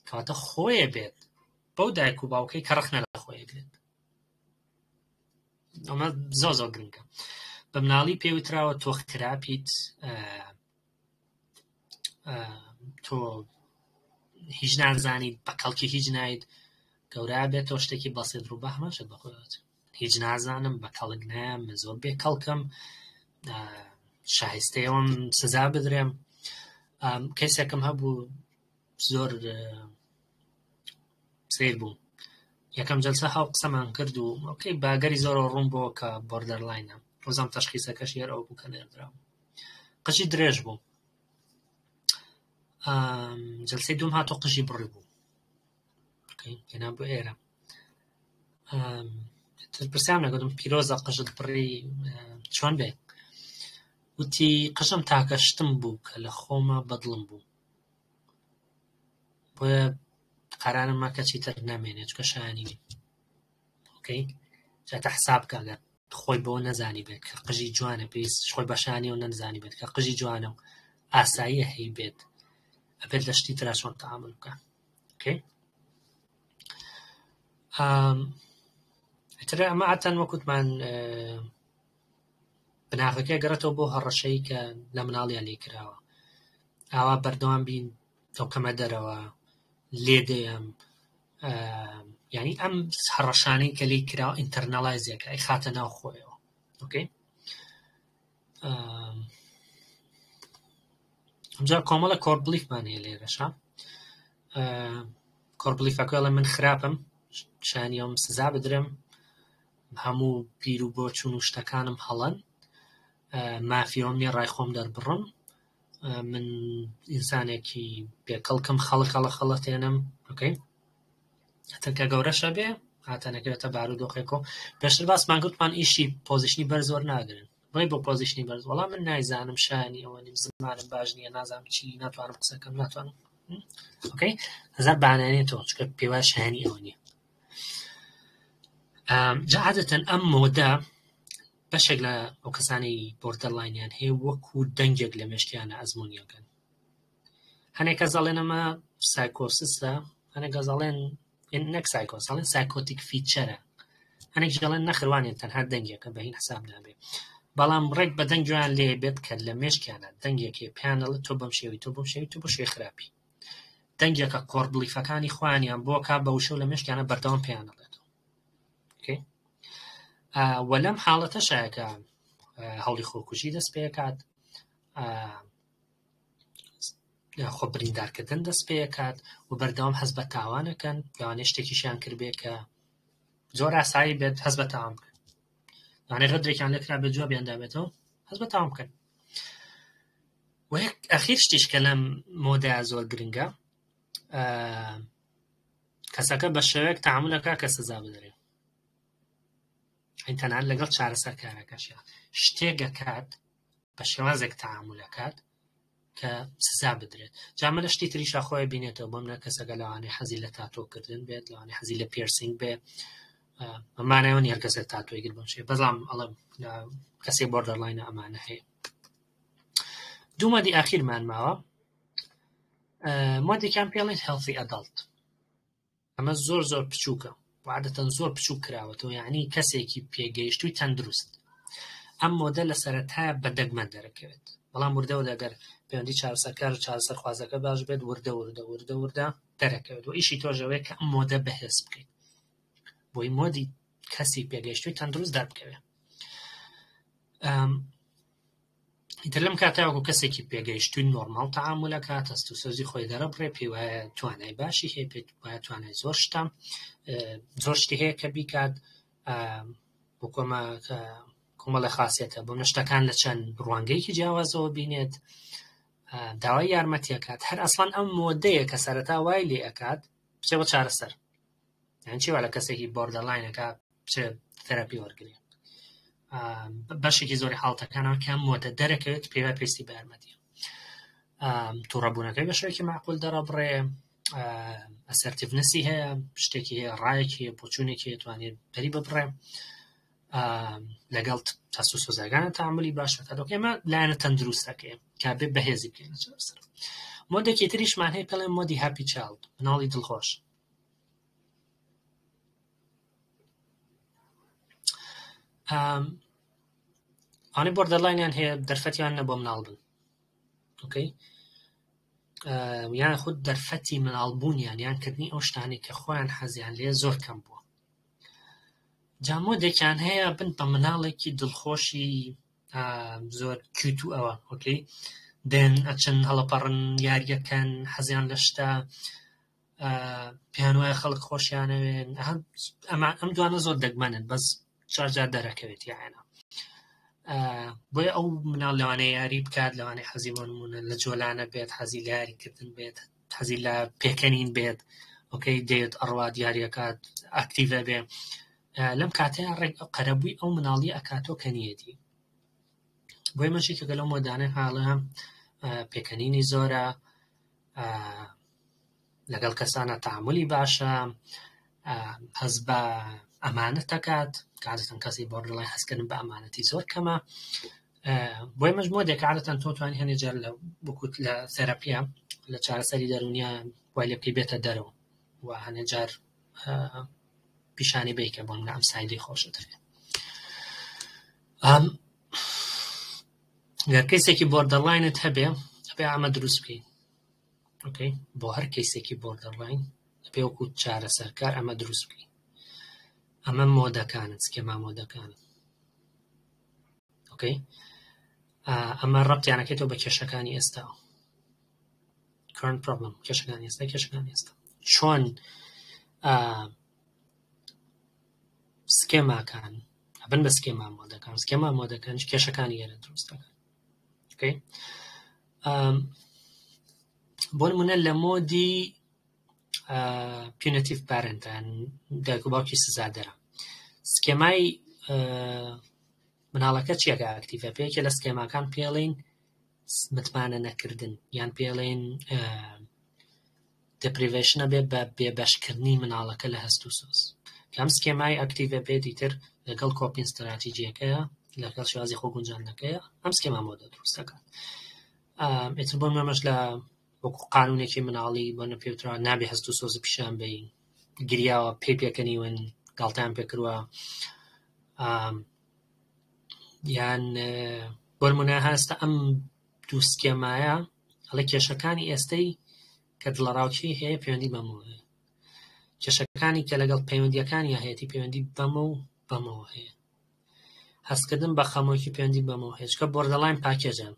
کەواتە خۆیە بێت بەو دایک و باوکەی کە ڕخنە لە خۆیە گرێت. ئەمە زۆر زۆر گرنگە. بە مناڵی پێوتراوە تۆ خراپیت، تۆ هیچ نازانیت، بە کەڵکی هیچ نایت، گەورە بێتەوە شتێکی بەسیط ڕوو بەهمەشت بەخۆیەوە هیچ نازانم بە کەڵک نایە من زۆر بێ کەڵکم شایستەیەوەم سزا بدرێم کەسێکم هەبوو زۆر سیر بوو یەکەم جەلسە هاو قسەمان کرد و ئۆکەی باگەری زۆر ڕوون بۆ کە بۆردەرلاینە ڕۆزام تەشخیصەکەش ئەوە بوو کە نێردراوە قژی درێژ بوو جەلسەی دوم هاتۆ قژی بڕی بوو هێنا بۆ ئێرە پرسیام نەگوتم پیرۆزە قژت بڕی چۆن بێ وتی قژم تاکە شتم بوو کە لە خۆمە بەدڵم بوو بۆیە قەرارم ما کەچی تر نامێنێت چکە شایانی ئۆکەی جاتە حساب کاگە خۆی بۆ نەزانی بێت کە قژی جوانە پێویست خۆی بەشانی و نەنزانی بێت کە قژی جوانە و ئاساییە هەی بێت ئەبێت لە شتی ترا چۆن تەعامل بکە ئۆکەی ئەترە ئەمە ئاتەن وەکوتمان بناغەکە گەڕێتەوە بۆ هەڕەشەی کە لە مناڵیان لێ کراوە ئاوا بەردەوام بین ئەو کەمە دەرەوە لێدەیەم یعنی ئەم هەڕەشانەی کە لێی کراوە ئینتەرنەڵایزێکە ئەی خاتە ناو خۆیەوە ئۆکەی ئەمجا کۆمەڵە کۆربلیفمان هەیە لێرەشە کۆربلیفەکەڵە من خراپم شانیەوەم سزا بدرم هەموو پیر و بۆ چوون و شتەکانم هەڵەن مافیۆم نیە ڕای خۆم دەربڕم من ئینسانێکی بێکەڵکم خەڵەتێنم ئۆکەی هەتەکە گەورەشە بێ هاتەنەکەوێتە بارودۆخێکۆ پێشتر باسمان گوتمان ئیشی پۆزیشنی بەر زۆر ناگرن بۆی بۆ پۆزیشنی بەرز وەڵام من نایزانم شانی ئەوە نیم زمانم باش نییە نازانم چی ناتوانم قسەکەم ناتوانم ئۆکەی هەزار بانانێتەوە چکە پێوای شانی ئەوە نییە جا عادەتەن ئەم مۆدە بەشێک لە ئەو کەسانی بۆردەرلاینیان هەیە وەکو دەنگێک لە مێشتیانە ئەزمونیەکەن هەنێک کەس دەڵێن ئەمە سایکۆسیسە هەنێک کەس دەڵێن نەک سایکۆس دەڵێن سایکۆتیک فیچەرە هەنێک دەڵێن نەخروانێن تەنها دەنگێکە بە هین حساب نابێ بەڵام ڕێک بە دەنگ جویان لێ بێت کە لە مێشکیانە دەنگێکی پیانەڵە تۆ بەم شێوی تۆ بەم شێوی تۆ بۆ شوێ خراپی دەنگێکە کۆربلیفەکانی خوانیان بۆ کا بە وشە لە مێشکیانە بەردەوام پیانەڵێت وە لەم حاڵەتە شایەکە هەوڵی خۆکوژی دەست پێکات خۆ بریندارکردن دەست پێکات و بەردەوام هەز بە تاوانەکەن لەوانەیە شتێکیشیان کردبێ کە زۆر ئاسایی بێت هەز بە تاوان بکەن لەوانەیە ڕەدرێکیان لێکرا بێت جواب بیان دابێتەوە هەز بە تاوان بکەن و یەک ئەخیر شتیش کە لەم مۆدەیە زۆر گرنگە کەسەکە بە شێوەیەک تەعاملەکە کە سزا بدرێت تەنها لەگەڵ چارەسەر کارەکەشە شتێک دەکات بە شێوازێک تەعاملەکات کە سزا بدرێت جامە لە شتی تریشە خۆی بینێتەوە بۆم نە کەسەکە لەوانەیە حەزی لە تاتۆکردن بێت لەوانەیە حەزی لە پێرسینگ بێ ئەمانەوە نیە کەسێک تاتۆی گر بەم شێ بەڵام ئەڵێم کەسێک بۆردەرلاینە ئەمانە هەیە دوو مۆدی ئاخیرمان ماوە مۆدێکیان پێڵێت هێڵثی ئەدەڵت ئەمە زۆر زۆر بچووکە عادەتەن زۆر بچووک کراوەتەوە یعنی کەسێکی پێگەیشتووی تەندروست ئەم مۆدە لە سەرەتایە بە دەگمەن دەرەکەوێت بەڵام وردەوە دەگەر پەیوەندی چارەسەرکار و چارەسەرخوازەکە باش بێت وردە دەرەکەوێت و ئیشی تۆژەوەی کە ئەم مۆدە بەهێز بکەیت بۆی مۆدی کەسی پێگەیشتووی تەندروست دەربکەوێت ئیتر لەم کاتاوەکو کەسێکی پێگەیشتووی نۆرماڵ تەعاملەکات هەست و سۆزی خۆی دەرەبڕێ پێی وایە توانای باشی هەیە پێت وایە توانای زۆر شتە زۆر شتی هەیە کە بیکات بۆ کۆمەڵە خاسیەتە بۆ شتەکان لە چەند ڕوانگەیەکی جیاوازەوە بینێت داوای یارمەتیەکات هەر ئەسڵان ئەم مۆدەیە کە سەرەتا وای لێ ئەکات بچێ بۆ چارەسەر یان چی وا لە کەسێکی بۆردەرلاینەکە بچێ تەراپی وەرگێ بەشێکی زۆری حاڵەتەکانەوە کە مۆدە دەرەکەوێت پێوای پێویستی بە یارمەتیە تووڕەبوونەکەی بە شێوەیەکی معقول دەڕەبڕێ ئەسەرتیڤنەسی هەیە شتێکی هەیە ڕایەکی هەیە بۆچوونێکی توانێت پەری ببڕێ لەگەڵ تەست و سۆزەکانە تەعاملی باش دەکات ئێمە لایەنە تەندروستەکەیە کابێ بەهێزی بکەین لەسەر مۆدێکی تریشمان هەیە پێڵێن مۆدی هاپی چایلد مناڵی دڵخۆش ئەوانەی بۆردەرلاینیان هەیە دەرفەتیان نەبۆ مناڵ بن ئۆکەی یان خود دەرفەتی مناڵبوونیان یان کردنی ئەو شتانی کە خۆیان حەزیان لێ زۆر کەم بووە. جا مۆدێکیان هەیە بن بە مناڵێکی دڵخۆشی زۆر کیوت و ئەوە ئۆکەی دێن ئەچن هەڵەپەڕن یاریەکەن حەزیان لە شتە پێیان وایە خەڵک خۆشیانەوێن ئەم دوانە زۆر دەگمەنن بەس جارجار دەرەکەوێت یانە بۆیە ئەو مناڵ لەوانەیە یاری بکات لەوانەیە حەزی بۆ نمونە لە جۆلانە بێت حەزی لە یاریکردن بێت حەزی لە پێکەنین بێت ئۆکەی دێت ئەڕوا دیاریەکات ئاکتیڤە بێ لەم کاتەیە ڕێک قەرەبووی ئەو مناڵی ئەکاتۆ کەنیەتی بۆی مەشی کە لەو مۆدانە حاڵە پێکەنینی زۆرە لەگەڵ کەسانە تەعاملی باشە هەز بە ئەمانەت دەکات کاتتەن کەسی بۆردڵی هەستکردن بە ئەمانەتی زۆر کەمە بۆی مەش مۆدێک عادەتەن تۆ توانی هەنێ جار لە بکوت لە تێراپیە لە چارەسەری دەرونیە وای لێ بکەی بێتە دەرەوە و هەنێ جار پیشانی بیکە بۆن لە ئەم سایدی خۆشترێ گەر کەسێکی بۆردەڵاینت هەبێ ئەبێ ئەمە دروست بکەین ئۆکەی بۆ هەر کەسێکی بۆردەڵاین ئەبێ وەکو چارەسەرکار ئەمە دروست بکەین ئەمە مۆدەکانن سکێما مۆدەکانن ئۆکەی ئەمە ڕەبتیانەکەیتەوە بە کێشەکانی ئێستا current problem کێشەکانی ئێستا چۆن سکێماکان ئەبن بە سکێما مۆدەکان کێشەکانی ئێرە دروست دەکەن ئۆکەی بۆ نمونە لە مۆدی پیونەتیڤ پارێنتان دایک و باوکی سزادەرە سکێمای مناڵەکە چیەکە ئاکتیڤە پێیەکە لە سکێماکان پێڵین متمانە نەکردن یان پێڵێن دپریڤێشنە بێ بە بێبەشکردنی مناڵەکە لە هەست و سۆز کەم سکێمای ئاکتیڤە بێ دیتر لەگەڵ کۆپین استراتیجیەکەیە لەگەڵ شێوازی خۆگونجاندنەکەیە ئەم سکێما مۆدە دروست دەکات ئیتر بۆ مەمەش لە وەکو قانونێکی مناڵی بۆ نەپێوترا نابێ هەست و سۆز پیشان بین گریاوە پێکەنیون گاڵتان پێکردووە یان بۆ نمونە هەستە ئەم دوو سکێمایە هەڵە کێشەکانی ئێستەی کە دڵەڕاوچی هەیە پەیوەندی بەمەوە هەیە کێشەکانی کە لەگەڵ پەیوەندیەکانی هەیەی پەیوەندی بەمەوە هەیە هەستکردن بە خەمۆکی پەیوەندی بەمەوە هەیە چکە بۆردەڵاین پاکێجە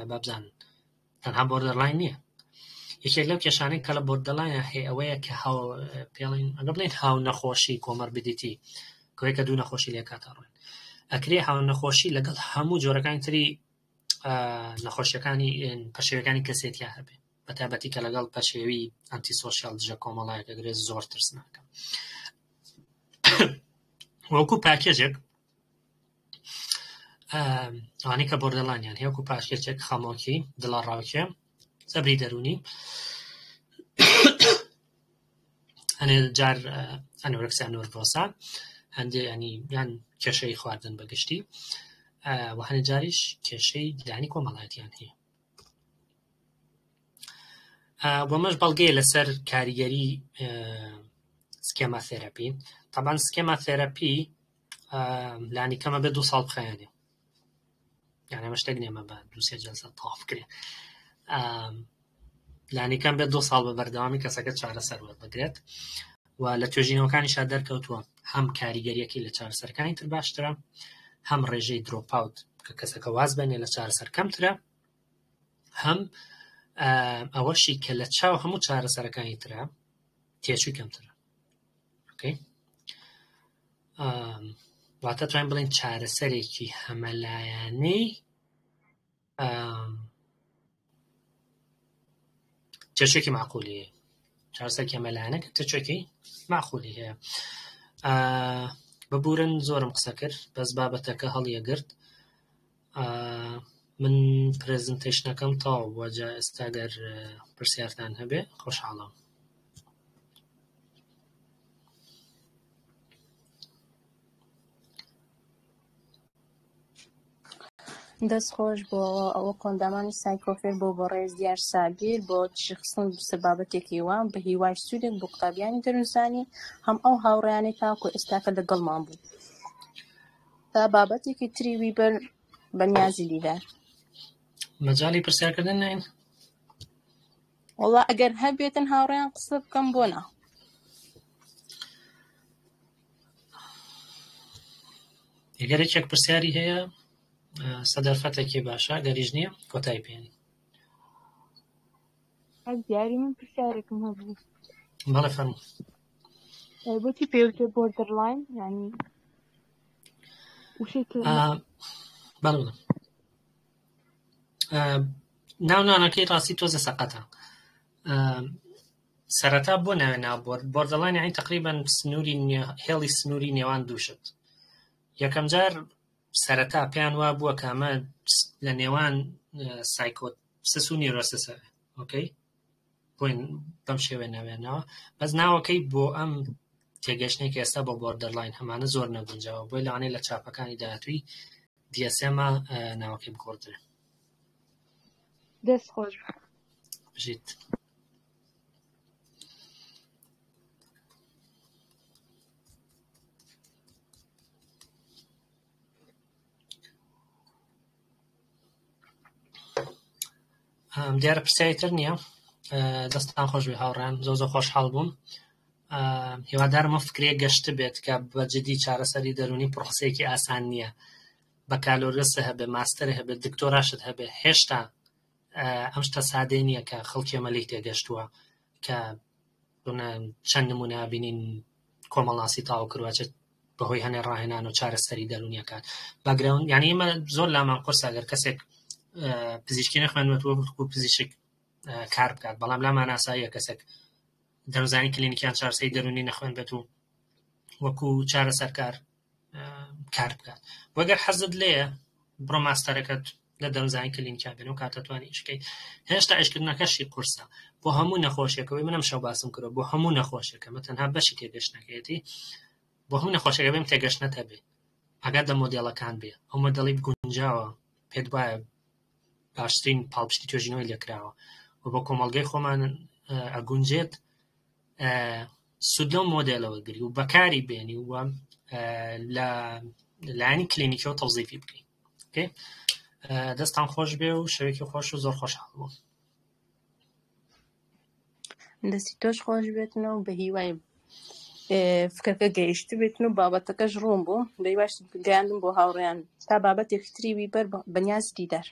بابزانن تەنها بۆردەڵاین نییە یەکێک لەو کێشانەی کە لە بۆردەڵایە هەیە ئەوەیە کە پێڵین ئەگە بڵین هاو نەخۆشی کۆمەربیدیتی کۆیە کە دوو نەخۆشی لێ کاتەڕۆین ئەکرێ هاو نەخۆشی لەگەڵ هەموو جۆرەکانی تری نەخۆشیەکانی پەشێوەکانی کەسێتیا هەبێ بەتابەتی کە لەگەڵ پەشێوی ئەنتی سۆشیال دژە کۆمەڵایەکە گرێت زۆر ترسناکە وەکو پاکێجێک ئەوانەی کە بۆردەڵانیان هەیە وەکو پاکێجێک خەمۆکی دڵەڕاوکێ سەبری دەرونی هەنێ جار ئەنۆرەکسیا نۆرڤۆسا هەندێ ینی یان کێشەی خواردن بەگشتی و هەنێ جاریش کێشەی دانی کۆمەڵایەتیان هەیە وەمەش بەڵگەیە لەسەر کاریگەری سکێما تێراپی طبعاً سکێما تێراپی لانی کەمە بێ 2 ساڵ بخەیانێ یعنی ئەمە شتێک نێمە بە 2-3 جەلسە تەواو بکرێ لانی کەم بێت 2 ساڵ بە بەردەوامی کەسەکە چارەسەر وەربگرێت و لە توێژینەوەکانیشا دەرکەوتووە هەم کاریگەریەکی لە چارەسەرەکانی تر باشترە هەم ڕێژەی درۆپاوت کە کەسەکە واز بێنێ لە چارەسەر کەمترە هەم ئەوەشی کە لە چاو هەموو چارەسەرەکانی ترە تێچووی کەمترە ئۆکەی واتە توانین بڵێن چارەسەرێکی هەمەلایەنەی تێچوویەکی معقولی هەیە چارەسەرێکی هەمەلایەنە کە تێچوویەکی معقولی هەیە ببورن زۆرم قسە کرد بەس بابەتەکە هەڵیەگرت من پرێزنتێشنەکەم تەواو بووە جا ئێستا گەر پرسیارتان هەبێ خۆشحاڵم دەست خۆش بۆ ئەوە کۆندامانی سایکۆفێر بۆ ڕێز دیار ساگیر بۆ تشخصن سەر بابەتێکی وان بە هیوای سوودێک بۆ قوتابیانی دەروونزانی هەم ئەو هاوڕێیانی تاکو ئێستاکە لەگەڵمان بوو تا بابەتێکی تری ویبەر بەنیازی دیدار مەجاڵی پرسیارکردن نین وڵا ئەگەر هەبێتن هاوڕێیان قسە بکەم بۆ نا ئەگەرێکێک پرسیاری هەیە سەدەرفەتێکی باشە گەریژ نییە کۆتایی پێێنی دیاری من پرسیارێکم هەبوو بەڵێ فەرموو بۆچی پێوتێ بۆردەرلاین یعنی وشێکی بەڵێ ناونانەکەی ڕاستی تۆزە سەقەتە سەرەتا بۆ ناوێ بۆردەلاین یعنی تقریبان هێڵی سنووری نێوان دووشت یەکەم جار سەرەتا پێیان وا بووە کە ئەمە لە نێوان سایکۆسس و نیۆرۆسسە ئۆکەی بۆی بەم شێوێ ناوێنەوە بەس ناوەکەی بۆ ئەم تێگەشتێکی ئێستا بۆ بۆردەرلاین هەمانە زۆر نەگونجاوە بۆی لەوانەیە لە چاپەکانی داهاتووی دیەسێمە ناوەکەی بگۆڕدرێ دەست خۆش بژیت دیارە پرسیاری تر نییە دەستان خۆش بێ هاوڕێن زۆر خۆشحاڵ بووم هیوادارمە فکرێ گەشت بێت کە بەجددی چارەسەری دەرونی پرۆسەیەکی ئاسان نییە بەکالۆرسە هەبێ ماستەر هەبێ دکتۆراشت هەبێ هێشتا ئەم شتە سادەی نییە کە خەڵکی ئەمەلەی تێگەشتووە کە چەند نمونە بینین کۆمەڵناسی تاو کردوچێت بەهۆی هەنێ ڕاهێنان و چارەسەری دەرونیەکان باگراوند یعنی ئێمە زۆر لامان قورس ئەگەر کەسێک پزیشکی نەخوێنوێتەوە بۆ پزیشک کار بکات بەڵام لامان ئاساییە کەسێک دەرمزانی کلینیکیان چارەسەری دەرونی نەخوێن بێت و وەکو چارەسەرکار کار بکات وەگەر حەزت لێیە بڕۆ ماستەرەکەت لە دەرمزانی کلینیکیان بێن و کاتەتوانی ئیشکەی هێشتا ئیشکردنەکەشی قورسە بۆ هەموو نەخۆشیەکەوەی منم شەو باسم کردەوە بۆ هەموو نەخۆشیەکە تەنها بەشی تێگەشتنەکەیەتی بۆ هەموو نەخۆشیەکە بێم تێگەشتنە هەبێ ئەگەر دە مۆدێڵەکان بێ ئەو مۆدەڵی بگونجاوە پێت وایە باشترین پاڵپشتی توێژینەوەی لێکراوە و بۆ کۆمەڵگەی خۆمان ئەگونجێت سود لەو مۆدێلەوە گری و بەکاری بێنی وە لە لایانی کلینیکەوە تەوزیفی بکەین دەستان خۆش بێ و شەوێکی خۆش و زۆر خۆشحاڵ بوو دەستی تۆش خۆش بێتنەوە بە هیوای فکرەکە گەیشت بێتن و بابەتەکەش ڕوون بوو دەیواش گەیاندم بۆ هاوڕێیان تا بابەتێکی تریوی بەر بەنیاز دیدار